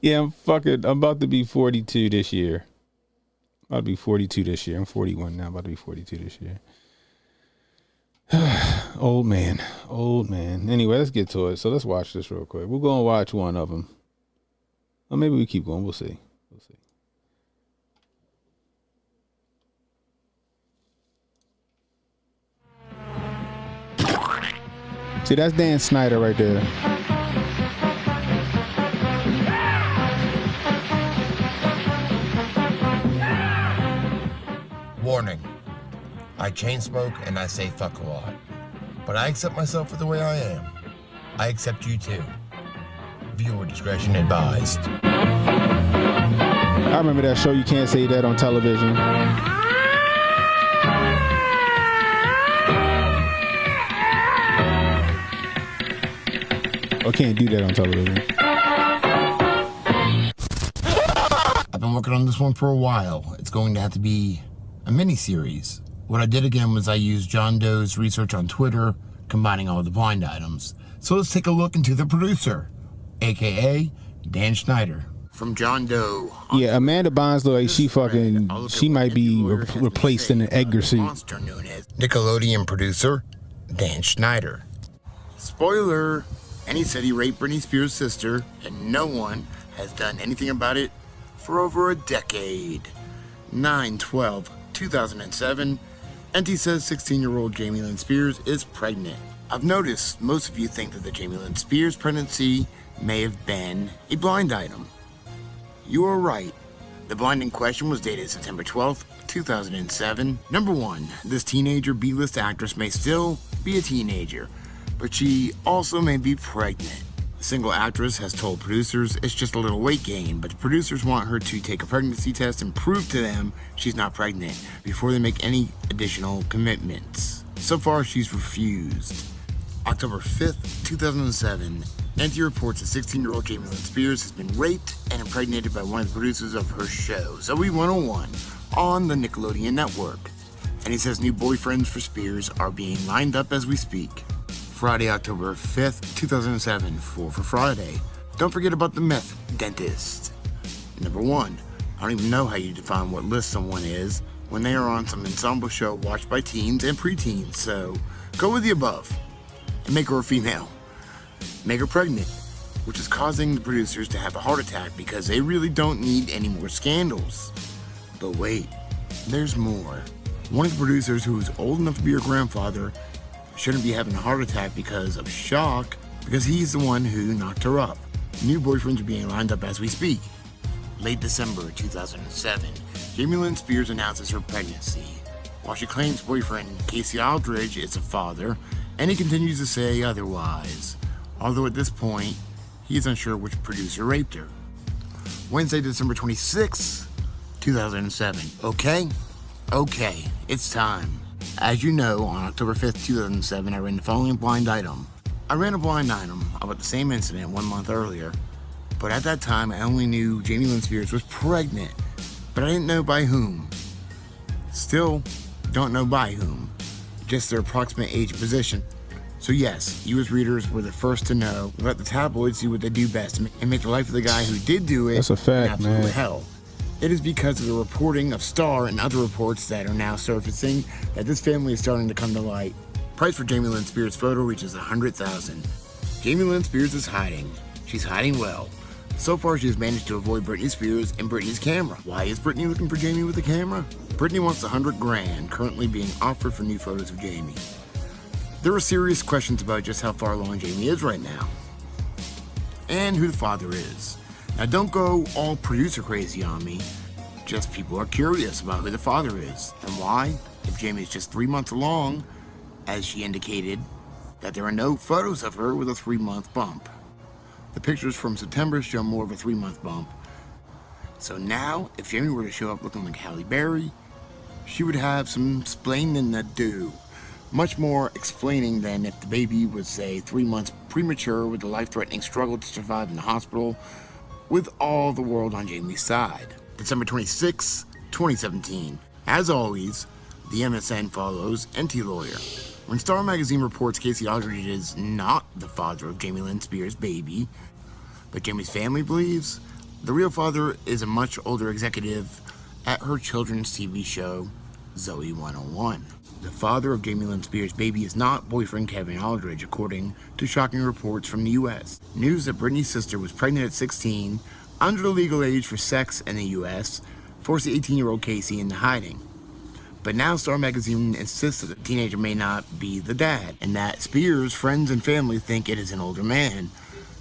Yeah, I'm about to be 42 this year. I'm about to be 42 this year. I'm 41 now, about to be 42 this year. Old man. Anyway, let's get to it. So let's watch this real quick. We're going to watch one of them. Or maybe we keep going. We'll see. See, that's Dan Snyder right there. Warning. I chain smoke and I say fuck a lot. But I accept myself for the way I am. I accept you too. Viewer discretion advised. I remember that show, You Can't Say That on television. I can't do that on television. I've been working on this one for a while. It's going to have to be a mini-series. What I did again was I used John Doe's research on Twitter, combining all the blind items. So let's take a look into the producer, aka Dan Schneider. From John Doe. Yeah, Amanda Bynes look like she might be replaced in an Edgar suit. Nickelodeon producer, Dan Schneider. Spoiler, and he said he raped Britney Spears' sister, and no one has done anything about it for over a decade. 9/12/2007, NT says 16-year-old Jamie Lynn Spears is pregnant. I've noticed most of you think that the Jamie Lynn Spears pregnancy may have been a blind item. You are right. The blind in question was dated September 12th, 2007. Number one, this teenager B-list actress may still be a teenager, but she also may be pregnant. The single actress has told producers it's just a little weight gain, but the producers want her to take a pregnancy test and prove to them she's not pregnant before they make any additional commitments. So far, she's refused. October 5th, 2007, NT reports that 16-year-old Jamie Lynn Spears has been raped and impregnated by one of the producers of her show, Zoe 101, on the Nickelodeon network. And he says new boyfriends for Spears are being lined up as we speak. Friday, October 5th, 2007, 4 for Friday. Don't forget about the meth dentist. Number one, I don't even know how you define what list someone is when they are on some ensemble show watched by teens and preteens, so go with the above and make her a female. Make her pregnant, which is causing the producers to have a heart attack because they really don't need any more scandals. But wait, there's more. One of the producers who is old enough to be her grandfather shouldn't be having a heart attack because of shock, because he's the one who knocked her up. New boyfriends are being lined up as we speak. Late December 2007, Jamie Lynn Spears announces her pregnancy. While she claims boyfriend Casey Aldridge is a father, and he continues to say otherwise. Although at this point, he is unsure which producer raped her. Wednesday, December 26, 2007. Okay, it's time. As you know, on October 5th, 2007, I ran the following blind item. I ran a blind item about the same incident 1 month earlier, but at that time, I only knew Jamie Lynn Spears was pregnant, but I didn't know by whom. Still, don't know by whom, just their approximate age and position. So yes, you as readers were the first to know. Let the tabloids do what they do best and make the life of the guy who did do it That's a fact, an absolute man. hell. It is because of the reporting of Star and other reports that are now surfacing that this family is starting to come to light. Price for Jamie Lynn Spears' photo reaches $100,000. Jamie Lynn Spears is hiding. She's hiding well. So far, she has managed to avoid Britney Spears and Britney's camera. Why is Britney looking for Jamie with the camera? Britney wants $100,000 currently being offered for new photos of Jamie. There are serious questions about just how far along Jamie is right now, and who the father is. Now don't go all producer crazy on me, just people are curious about who the father is, and why, if Jamie is just 3 months along, as she indicated, that there are no photos of her with a 3-month bump. The pictures from September show more of a 3-month bump. So now, if Jamie were to show up looking like Halle Berry, she would have some explaining to do. Much more explaining than if the baby was, say, 3 months premature with a life-threatening struggle to survive in the hospital, with all the world on Jamie's side. December 26, 2017. As always, the MSN follows NT Lawyer. When Star Magazine reports Casey Aldridge is not the father of Jamie Lynn Spears' baby, but Jamie's family believes the real father is a much older executive at her children's TV show, Zoe 101. The father of Jamie Lynn Spears' baby is not boyfriend Kevin Aldridge, according to shocking reports from the U.S. News that Britney's sister was pregnant at 16, under the legal age for sex in the U.S., forced the 18-year-old Casey into hiding. But now Star Magazine insists that the teenager may not be the dad, and that Spears' friends and family think it is an older man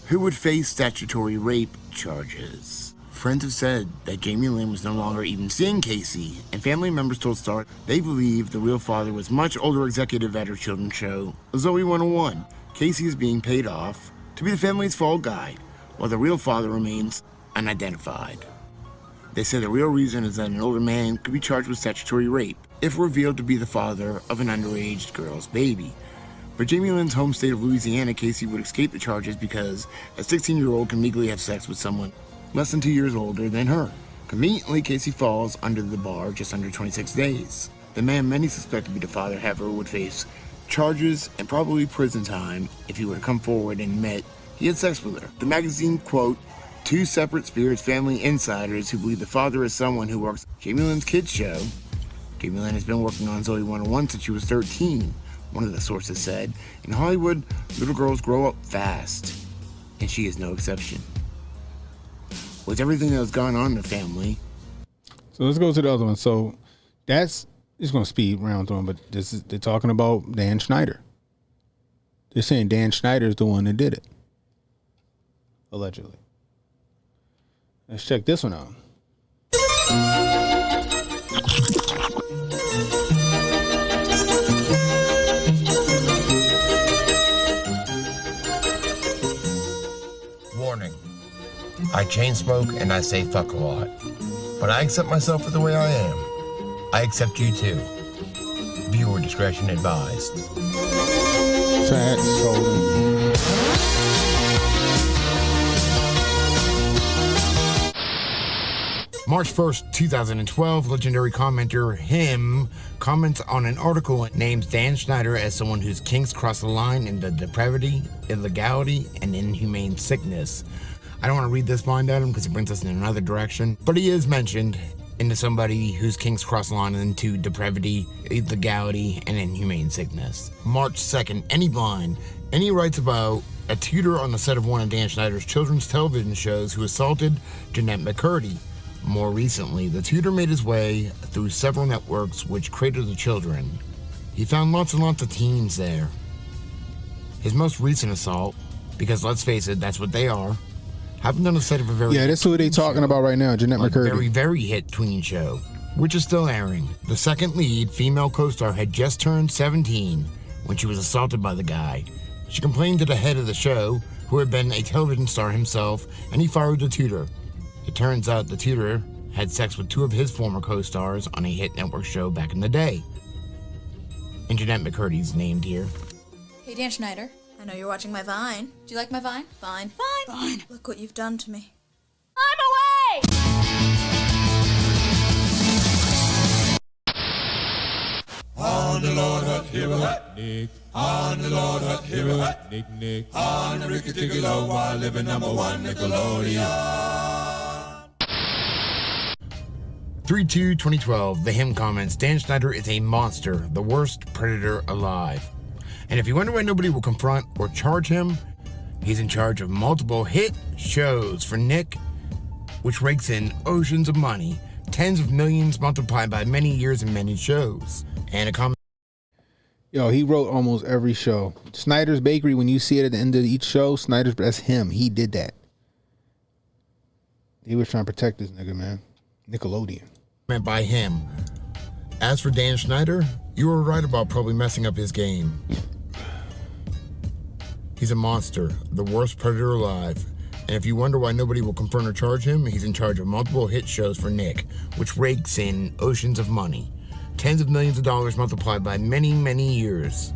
who would face statutory rape charges. Friends have said that Jamie Lynn was no longer even seeing Casey, and family members told Star they believe the real father was much older executive at her children's show, Zoe 101. Casey is being paid off to be the family's fall guy, while the real father remains unidentified. They say the real reason is that an older man could be charged with statutory rape if revealed to be the father of an underage girl's baby. But Jamie Lynn's home state of Louisiana, Casey would escape the charges because a 16-year-old can legally have sex with someone less than 2 years older than her. Conveniently, Casey falls under the bar just under 26 days. The man many suspect to be the father, however, would face charges and probably prison time if he were to come forward and admit he had sex with her. The magazine quote 2 separate Spears family insiders who believe the father is someone who works Jamie Lynn's kids show. Jamie Lynn has been working on Zoe 101 since she was 13, one of the sources said. In Hollywood, little girls grow up fast, and she is no exception. With everything that was going on in the family. So let's go to the other one. So that's Just gonna speed round through them, but they're talking about Dan Schneider. They're saying Dan Schneider is the one that did it, allegedly. Let's check this one out. Warning. I chain smoke and I say fuck a lot. But I accept myself for the way I am. I accept you too. Viewer discretion advised. Facts, Holden. March 1st, 2012, legendary commenter Him comments on an article and names Dan Schneider as someone whose kinks cross the line into depravity, illegality, and inhumane sickness. I don't want to read this blind item because it brings us in another direction, but he is mentioned into somebody whose kinks cross the line into depravity, illegality, and inhumane sickness. March 2nd, Any Blind. Any writes about a tutor on the set of one of Dan Schneider's children's television shows who assaulted Jeanette McCurdy. More recently, the tutor made his way through several networks which cratered the children. He found lots and lots of teens there. His most recent assault, because let's face it, that's what they are, happened on the set of a very... Yeah, that's who they talking about right now, Jeanette McCurdy. Very, very hit tween show, which is still airing. The second lead, female co-star, had just turned 17 when she was assaulted by the guy. She complained to the head of the show, who had been a television star himself, and he fired the tutor. It turns out the tutor had sex with two of his former co-stars on a hit network show back in the day. And Jeanette McCurdy's named here. Hey, Dan Schneider. I know you're watching my Vine. Do you like my Vine? Fine. Fine. Fine. Look what you've done to me. I'm away! On the Lord hath heareth Nick. On the Lord hath heareth Nick. On the Ricky Ticky Low while living #1 Nickelodeon. 3/2/2012, The Him comments, Dan Schneider is a monster, the worst predator alive. And if you wonder why nobody will confront or charge him, he's in charge of multiple hit shows for Nick, which rakes in oceans of money, tens of millions multiplied by many years and many shows. And a comment. Yo, he wrote almost every show. Snyder's Bakery, when you see it at the end of each show, Snyder's, that's him. He did that. He was trying to protect this nigga, man. Nickelodeon. Meant by him. As for Dan Schneider, you were right about probably messing up his game. He's a monster, the worst predator alive. And if you wonder why nobody will confront or charge him, he's in charge of multiple hit shows for Nick, which rakes in oceans of money. Tens of millions of dollars multiplied by many, many years.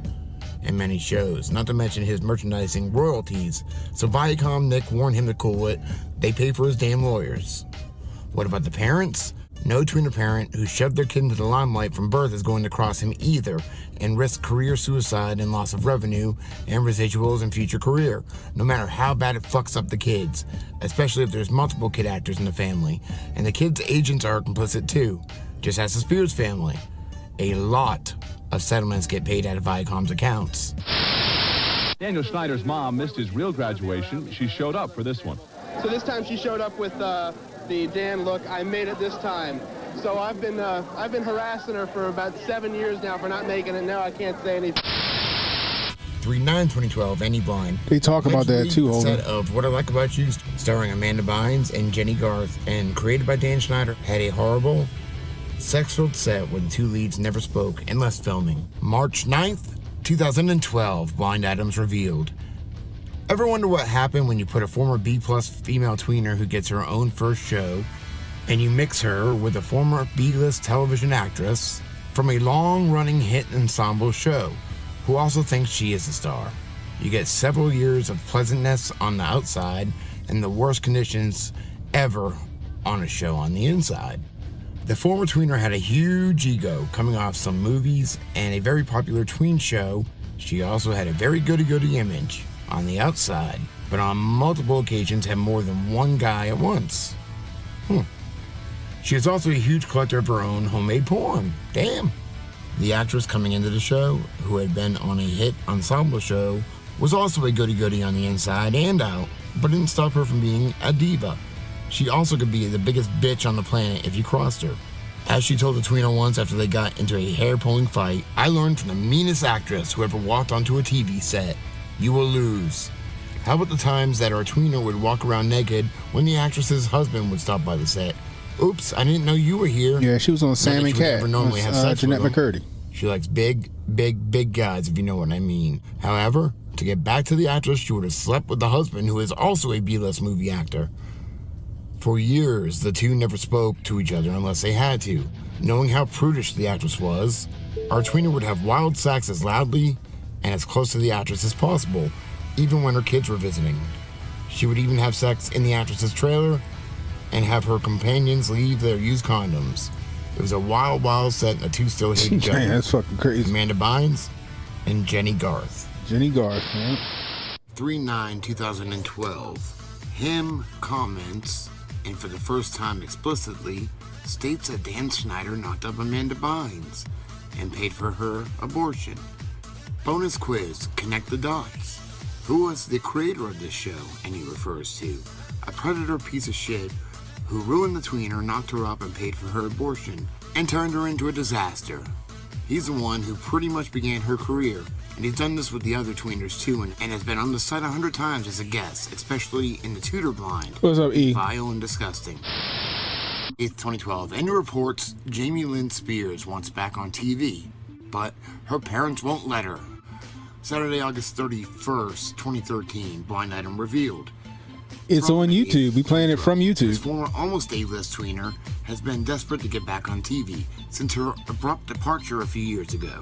And many shows, not to mention his merchandising royalties. So Viacom, Nick warned him to cool it. They pay for his damn lawyers. What about the parents? No tweener parent who shoved their kid into the limelight from birth is going to cross him either and risk career suicide and loss of revenue and residuals in future career, no matter how bad it fucks up the kids, especially if there's multiple kid actors in the family. And the kids' agents are complicit too, just as the Spears family. A lot of settlements get paid out of Viacom's accounts. Daniel Schneider's mom missed his real graduation. She showed up for this one. So this time she showed up with the Dan look. I made it this time. So I've been harassing her for about 7 years now for not making it. Now I can't say anything. 3/9/2012, Any Blind. They talk about that too, Holden. Set of What I Like About You, starring Amanda Bynes and Jenny Garth, and created by Dan Schneider, had a horrible, sex-filled set where the two leads never spoke and less filming. March 9th, 2012, blind items revealed. Ever wonder what happened when you put a former B-plus female tweener who gets her own first show and you mix her with a former B-list television actress from a long-running hit ensemble show who also thinks she is a star? You get several years of pleasantness on the outside and the worst conditions ever on a show on the inside. The former tweener had a huge ego coming off some movies and a very popular tween show. She also had a very goody-goody image on the outside, but on multiple occasions had more than one guy at once. She is also a huge collector of her own homemade porn. Damn. The actress coming into the show, who had been on a hit ensemble show, was also a goody-goody on the inside and out, but didn't stop her from being a diva. She also could be the biggest bitch on the planet if you crossed her. As she told the tweener once after they got into a hair-pulling fight, "I learned from the meanest actress who ever walked onto a TV set. You will lose." How about the times that our tweener would walk around naked when the actress's husband would stop by the set? "Oops, I didn't know you were here." Yeah, she was on Sam and Cat. Normally have sex Jeanette with McCurdy. She likes big guys, if you know what I mean. However, to get back to the actress, she would have slept with the husband, who is also a B-list movie actor. For years, the two never spoke to each other unless they had to. Knowing how prudish the actress was, our tweener would have wild sex as loudly and as close to the actress as possible, even when her kids were visiting. She would even have sex in the actress's trailer and have her companions leave their used condoms. It was a wild, wild set, and the two still hate each other. Man, that's fucking crazy. Amanda Bynes and Jenny Garth. Jenny Garth, man. 3/9/2012. Him comments, and for the first time explicitly, states that Dan Schneider knocked up Amanda Bynes and paid for her abortion. Bonus quiz, connect the dots. Who was the creator of this show? And he refers to a predator piece of shit who ruined the tweener, knocked her up, and paid for her abortion, and turned her into a disaster. He's the one who pretty much began her career, and he's done this with the other tweeners too, and has been on the site 100 times as a guest, especially in the Tudor Blind. What's up, E? Vile and disgusting. 8th, 2012. And reports Jamie Lynn Spears wants back on TV, but her parents won't let her. Saturday, August 31st, 2013, blind item revealed. It's on YouTube. We playing it from YouTube. This former almost A-list tweener has been desperate to get back on TV since her abrupt departure a few years ago.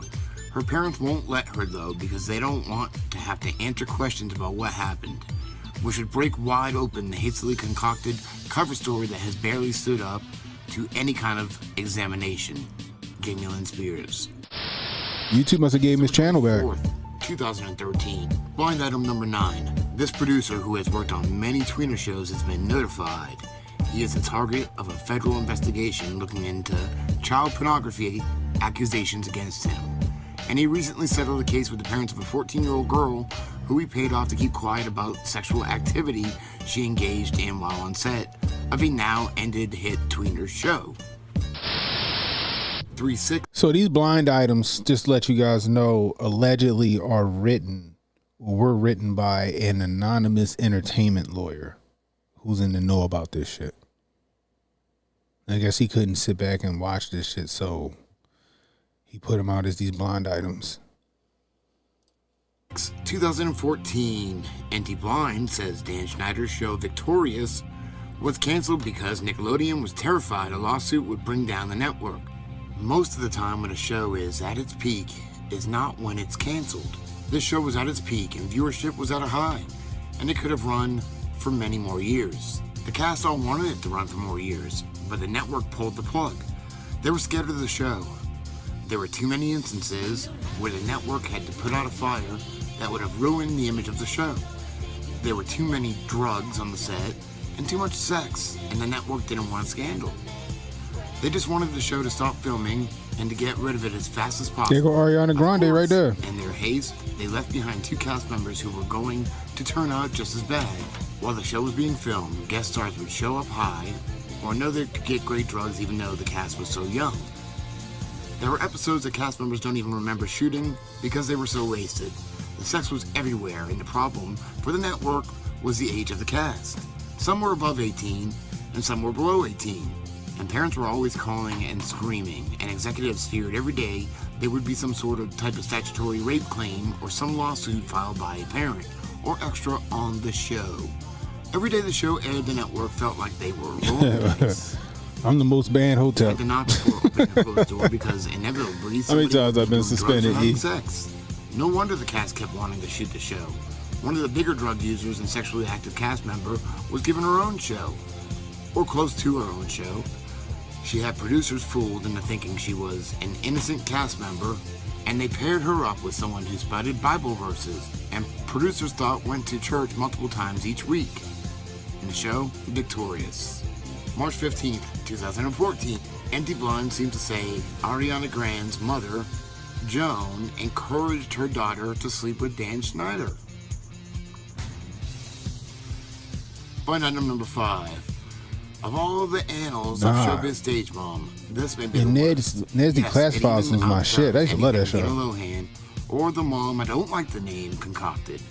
Her parents won't let her, though, because they don't want to have to answer questions about what happened, which would break wide open the hastily concocted cover story that has barely stood up to any kind of examination. Jamie Lynn Spears. YouTube must have gave him his channel back. 2013. Blind item number 9. This producer, who has worked on many tweener shows, has been notified. He is the target of a federal investigation looking into child pornography accusations against him. And he recently settled a case with the parents of a 14-year-old girl who he paid off to keep quiet about sexual activity she engaged in while on set of a now-ended hit tweener show. 3/6. So these blind items, just to let you guys know, allegedly were written by an anonymous entertainment lawyer who's in the know about this shit. I guess he couldn't sit back and watch this shit, so he put them out as these blind items. 2014. Anti-Blind says Dan Schneider's show Victorious was canceled because Nickelodeon was terrified a lawsuit would bring down the network. Most of the time when a show is at its peak is not when it's canceled. This show was at its peak and viewership was at a high, and it could have run for many more years. The cast all wanted it to run for more years, but the network pulled the plug. They were scared of the show. There were too many instances where the network had to put out a fire that would have ruined the image of the show. There were too many drugs on the set and too much sex, and the network didn't want a scandal. They just wanted the show to stop filming and to get rid of it as fast as possible. There go Ariana Grande right there. In their haste, they left behind 2 cast members who were going to turn out just as bad. While the show was being filmed, guest stars would show up high or know they could get great drugs even though the cast was so young. There were episodes that cast members don't even remember shooting because they were so wasted. The sex was everywhere, and the problem for the network was the age of the cast. Some were above 18, and some were below 18. And parents were always calling and screaming, and executives feared every day there would be some sort of type of statutory rape claim or some lawsuit filed by a parent or extra on the show. Every day the show aired, the network felt like they were rolling the dice. I'm the most banned Hotep. Had to knock before opening the closed door because inevitably how many times I've been suspended? Sex. No wonder the cast kept wanting to shoot the show. One of the bigger drug users and sexually active cast member was given her own show, or close to her own show. She had producers fooled into thinking she was an innocent cast member, and they paired her up with someone who spouted Bible verses, and producers thought went to church multiple times each week. In the show, Victorious. March 15th, 2014, Anti-Blind seemed to say Ariana Grande's mother, Joan, encouraged her daughter to sleep with Dan Schneider. Blind item number 5. Of all the annals of showbiz stage mom, this may be And the Ned's worst. Declassified was my shit. I used to love that show. Lohan, or the mom I don't like the name concocted.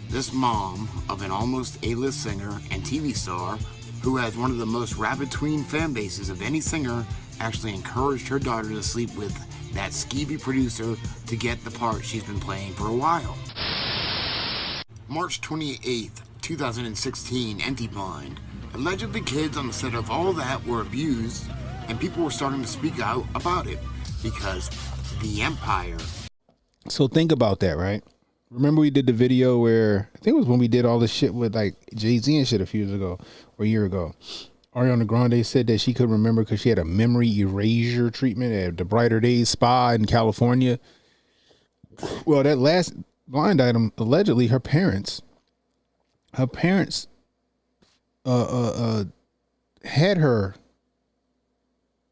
This mom of an almost A-list singer and TV star who has one of the most rabid tween fan bases of any singer actually encouraged her daughter to sleep with that skeevy producer to get the part she's been playing for a while. March 28th, 2016, Empty Blind. Allegedly kids on the set of All That were abused, and people were starting to speak out about it because the Empire. So think about that, right? Remember we did the video where, I think it was when we did all this shit with like Jay-Z and shit a few years ago, or a year ago. Ariana Grande said that she could remember because she had a memory erasure treatment at the Brighter Days Spa in California. Well, that last blind item, allegedly her parents had her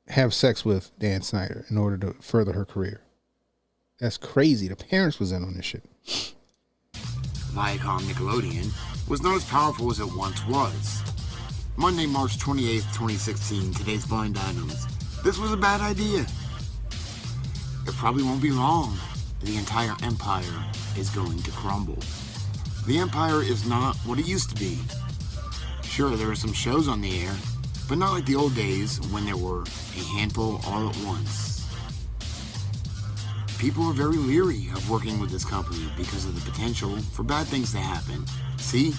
have sex with Dan Snyder in order to further her career. That's crazy. The parents was in on this shit. Viacom Nickelodeon was not as powerful as it once was. Monday, March 28th, 2016, today's blind items. This was a bad idea. It probably won't be long. The entire empire is going to crumble. The empire is not what it used to be. Sure, there are some shows on the air, but not like the old days when there were a handful all at once. People are very leery of working with this company because of the potential for bad things to happen. See,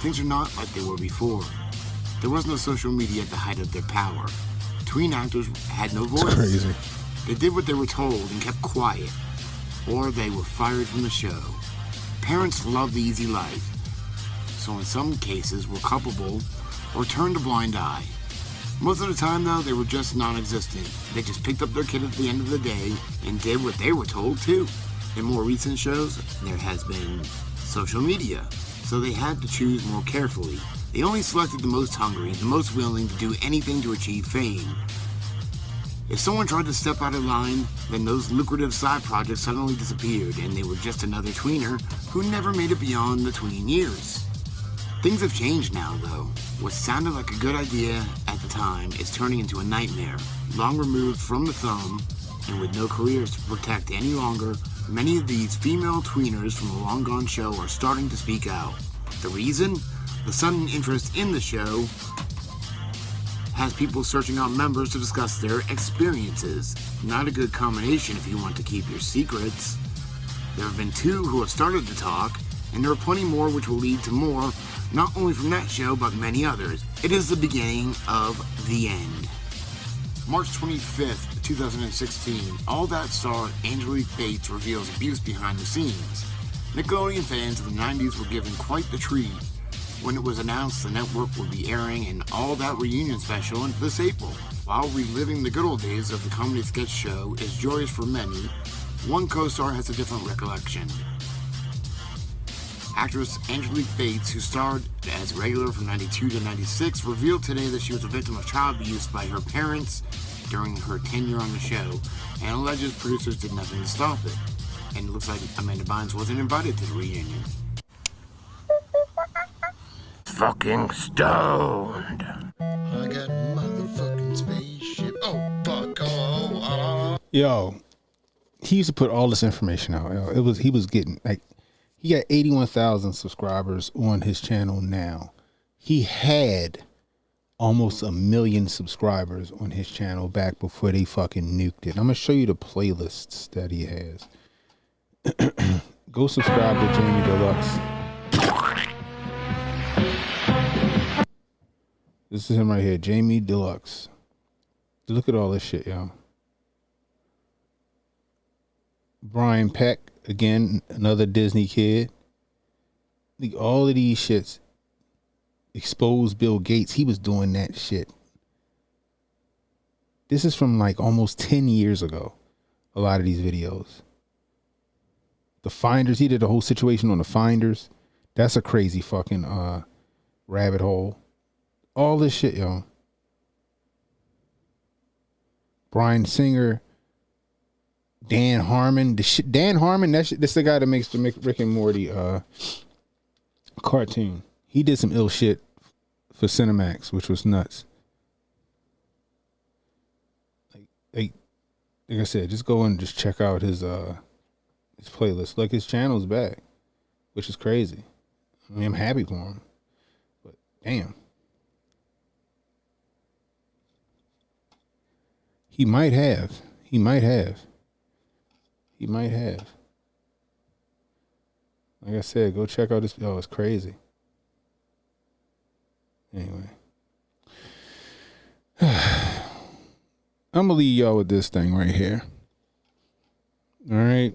things are not like they were before. There was no social media at the height of their power. Tween actors had no voice. It's crazy. They did what they were told and kept quiet, or they were fired from the show. Parents love the easy life, so in some cases were culpable or turned a blind eye. Most of the time, though, they were just non-existent. They just picked up their kid at the end of the day and did what they were told to. In more recent shows, there has been social media, so they had to choose more carefully. They only selected the most hungry, the most willing to do anything to achieve fame. If someone tried to step out of line, then those lucrative side projects suddenly disappeared, and they were just another tweener who never made it beyond the tween years. Things have changed now, though. What sounded like a good idea at the time is turning into a nightmare. Long removed from the thumb, and with no careers to protect any longer, many of these female tweeners from the long gone show are starting to speak out. The reason? The sudden interest in the show has people searching out members to discuss their experiences. Not a good combination if you want to keep your secrets. There have been 2 who have started to talk, and there are plenty more which will lead to more, not only from that show, but many others. It is the beginning of the end. March 25th, 2016, All That star Angelique Bates reveals abuse behind the scenes. Nickelodeon fans of the 90s were given quite the treat when it was announced the network would be airing an All That reunion special this April. While reliving the good old days of the comedy sketch show is joyous for many, one co-star has a different recollection. Actress Angelique Bates, who starred as a regular from 92 to 96, revealed today that she was a victim of child abuse by her parents during her tenure on the show, and alleges producers did nothing to stop it. And it looks like Amanda Bynes wasn't invited to the reunion. Fucking stoned. I got a motherfucking spaceship. Oh, fuck. Yo, he used to put all this information out. Yo. He was getting like, he got 81,000 subscribers on his channel now. He had almost 1 million subscribers on his channel back before they fucking nuked it. I'm gonna show you the playlists that he has. Go subscribe to Jamie Deluxe. This is him right here, Jamie Deluxe. Look at all this shit, yo. Brian Peck, again, another Disney kid. Like, all of these shits. Exposed Bill Gates. He was doing that shit. This is from like almost 10 years ago. A lot of these videos. The Finders. He did the whole situation on the Finders. That's a crazy fucking rabbit hole. All this shit, yo. Bryan Singer. Dan Harmon. Dan Harmon, that's the guy that makes the Rick and Morty cartoon. He did some ill shit for Cinemax, which was nuts. like I said, just go and just check out his playlist. Like, his channel's back, which is crazy. I mean, I'm happy for him, but damn. He might have. Like I said, go check out this. Oh, it's crazy. Anyway. I'm going to leave y'all with this thing right here. All right.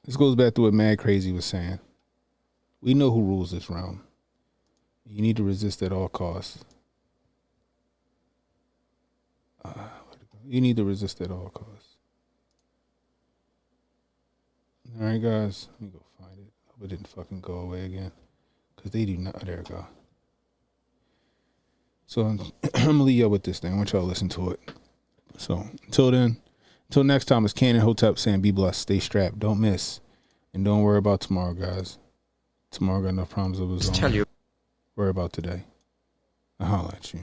This goes back to what Mad Crazy was saying. We know who rules this realm. You need to resist at all costs. You need to resist at all costs. All right, guys. Let me go find it. Hope it didn't fucking go away again. Because they do not. There it go. So I'm going to leave y'all with this thing. I want y'all to listen to it. So until then, until next time, it's Canon Hotep saying be blessed, stay strapped, don't miss, and don't worry about tomorrow, guys. Tomorrow got enough problems of its own. Tell you. Worry about today. I'll holler at you.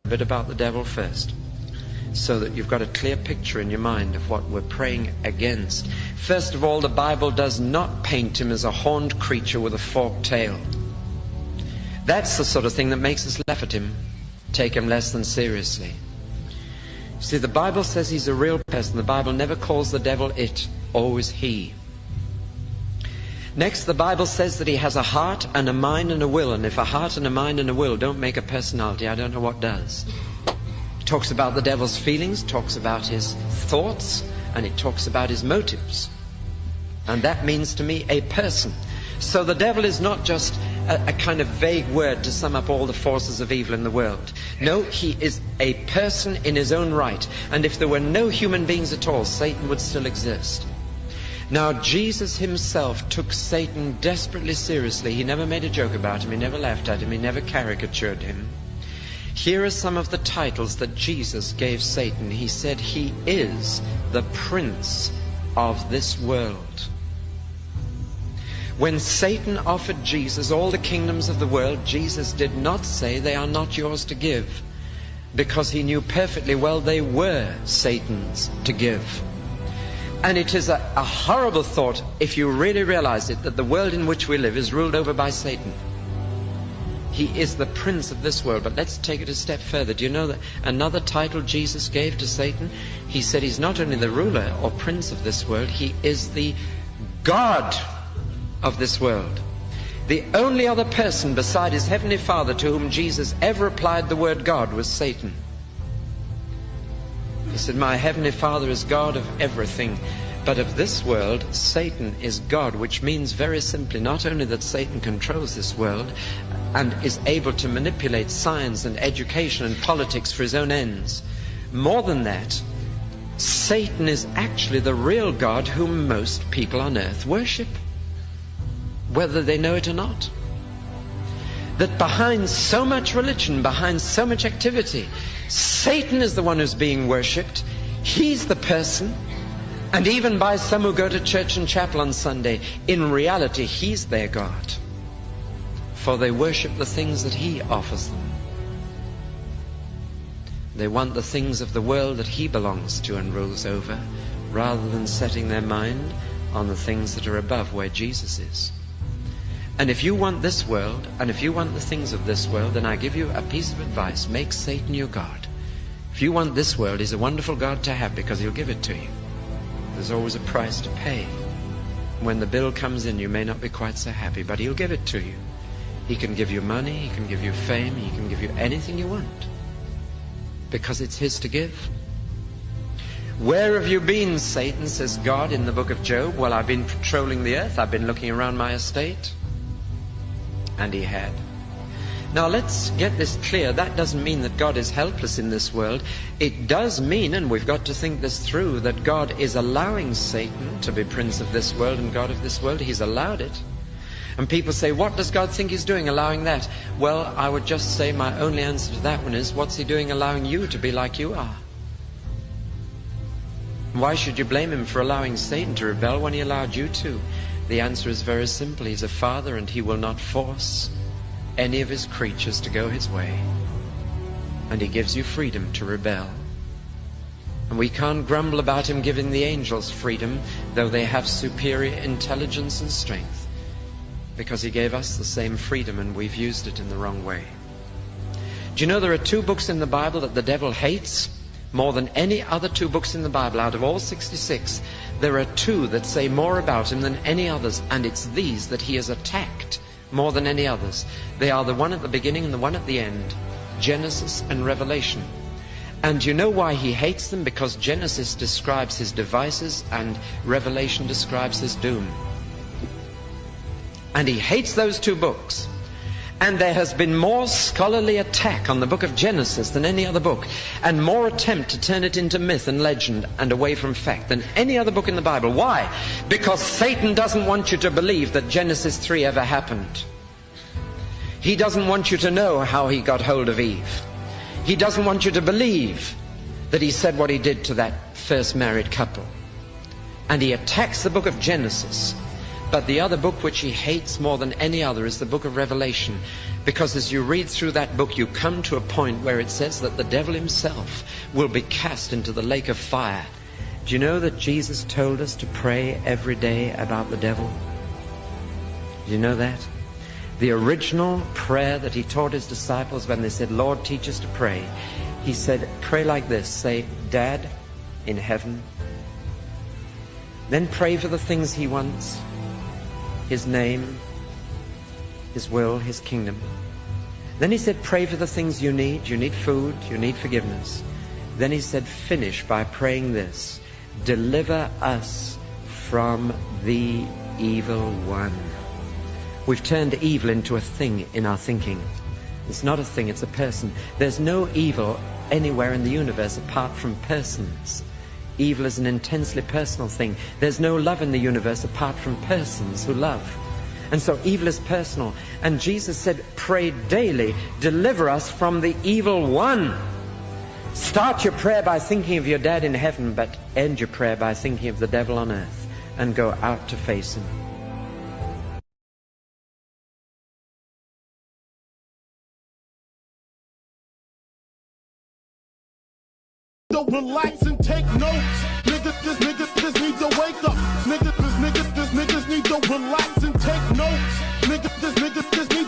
A bit about the devil first, so that you've got a clear picture in your mind of what we're praying against. First of all, the Bible does not paint him as a horned creature with a forked tail. That's the sort of thing that makes us laugh at him, take him less than seriously. See, the Bible says he's a real person. The Bible never calls the devil it, always he. Next, the Bible says that he has a heart and a mind and a will, and if a heart and a mind and a will don't make a personality, I don't know what does. It talks about the devil's feelings, talks about his thoughts, and it talks about his motives. And that means to me a person. So the devil is not just a kind of vague word to sum up all the forces of evil in the world. No, he is a person in his own right. And if there were no human beings at all, Satan would still exist. Now, Jesus himself took Satan desperately seriously. He never made a joke about him. He never laughed at him. He never caricatured him. Here are some of the titles that Jesus gave Satan. He said he is the prince of this world. When Satan offered Jesus all the kingdoms of the world, Jesus did not say they are not yours to give, because he knew perfectly well they were Satan's to give. And it is a horrible thought, if you really realize it, that the world in which we live is ruled over by Satan. He is the prince of this world. But let's take it a step further. Do you know that another title Jesus gave to Satan? He said he's not only the ruler or prince of this world, he is the God of this world. The only other person beside his heavenly Father to whom Jesus ever applied the word God was Satan. He said, my heavenly Father is God of everything, but of this world Satan is God, which means very simply not only that Satan controls this world and is able to manipulate science and education and politics for his own ends. More than that, Satan is actually the real God whom most people on earth worship, whether they know it or not. That behind so much religion, behind so much activity, Satan is the one who's being worshipped. He's the person. And even by some who go to church and chapel on Sunday, in reality, he's their God. For they worship the things that he offers them. They want the things of the world that he belongs to and rules over, rather than setting their mind on the things that are above, where Jesus is. And if you want this world, and if you want the things of this world, then I give you a piece of advice. Make Satan your God. If you want this world, he's a wonderful God to have, because he'll give it to you. There's always a price to pay. When the bill comes in, you may not be quite so happy, but he'll give it to you. He can give you money, he can give you fame, he can give you anything you want, because it's his to give. Where have you been, Satan, says God in the book of Job? Well, I've been patrolling the earth. I've been looking around my estate. And he had. Now let's get this clear. That doesn't mean that God is helpless in this world. It does mean, and we've got to think this through, that God is allowing Satan to be prince of this world and God of this world. He's allowed it. And people say, what does God think he's doing allowing that? Well, I would just say my only answer to that one is, what's he doing allowing you to be like you are? Why should you blame him for allowing Satan to rebel when he allowed you to? The answer is very simple. He's a father, and he will not force any of his creatures to go his way. And he gives you freedom to rebel. And we can't grumble about him giving the angels freedom, though they have superior intelligence and strength, because he gave us the same freedom and we've used it in the wrong way. Do you know there are 2 books in the Bible that the devil hates more than any other 2 books in the Bible? Out of all 66, there are 2 that say more about him than any others, and it's these that he has attacked more than any others. They are the one at the beginning and the one at the end, Genesis and Revelation. And you know why he hates them? Because Genesis describes his devices and Revelation describes his doom. And he hates those 2 books. And there has been more scholarly attack on the book of Genesis than any other book, and more attempt to turn it into myth and legend and away from fact than any other book in the Bible. Why? Because Satan doesn't want you to believe that Genesis 3 ever happened. He doesn't want you to know how he got hold of Eve. He doesn't want you to believe that he said what he did to that first married couple. And he attacks the book of Genesis. But the other book which he hates more than any other is the book of Revelation, because as you read through that book, you come to a point where it says that the devil himself will be cast into the lake of fire. Do you know that Jesus told us to pray every day about the devil? Do you know that? The original prayer that he taught his disciples when they said, Lord, teach us to pray, he said, pray like this. Say, Dad in heaven. Then pray for the things he wants. His name, his will, his kingdom. Then he said, pray for the things you need. You need food, you need forgiveness. Then he said, finish by praying this: deliver us from the evil one. We've turned evil into a thing in our thinking. It's not a thing, it's a person. There's no evil anywhere in the universe apart from persons. Evil is an intensely personal thing. There's no love in the universe apart from persons who love. And so evil is personal. And Jesus said, pray daily, deliver us from the evil one. Start your prayer by thinking of your dad in heaven, but end your prayer by thinking of the devil on earth, and go out to face him. Relax and take notes. Niggas need to wake up. Niggas need to relax and take notes. Niggas need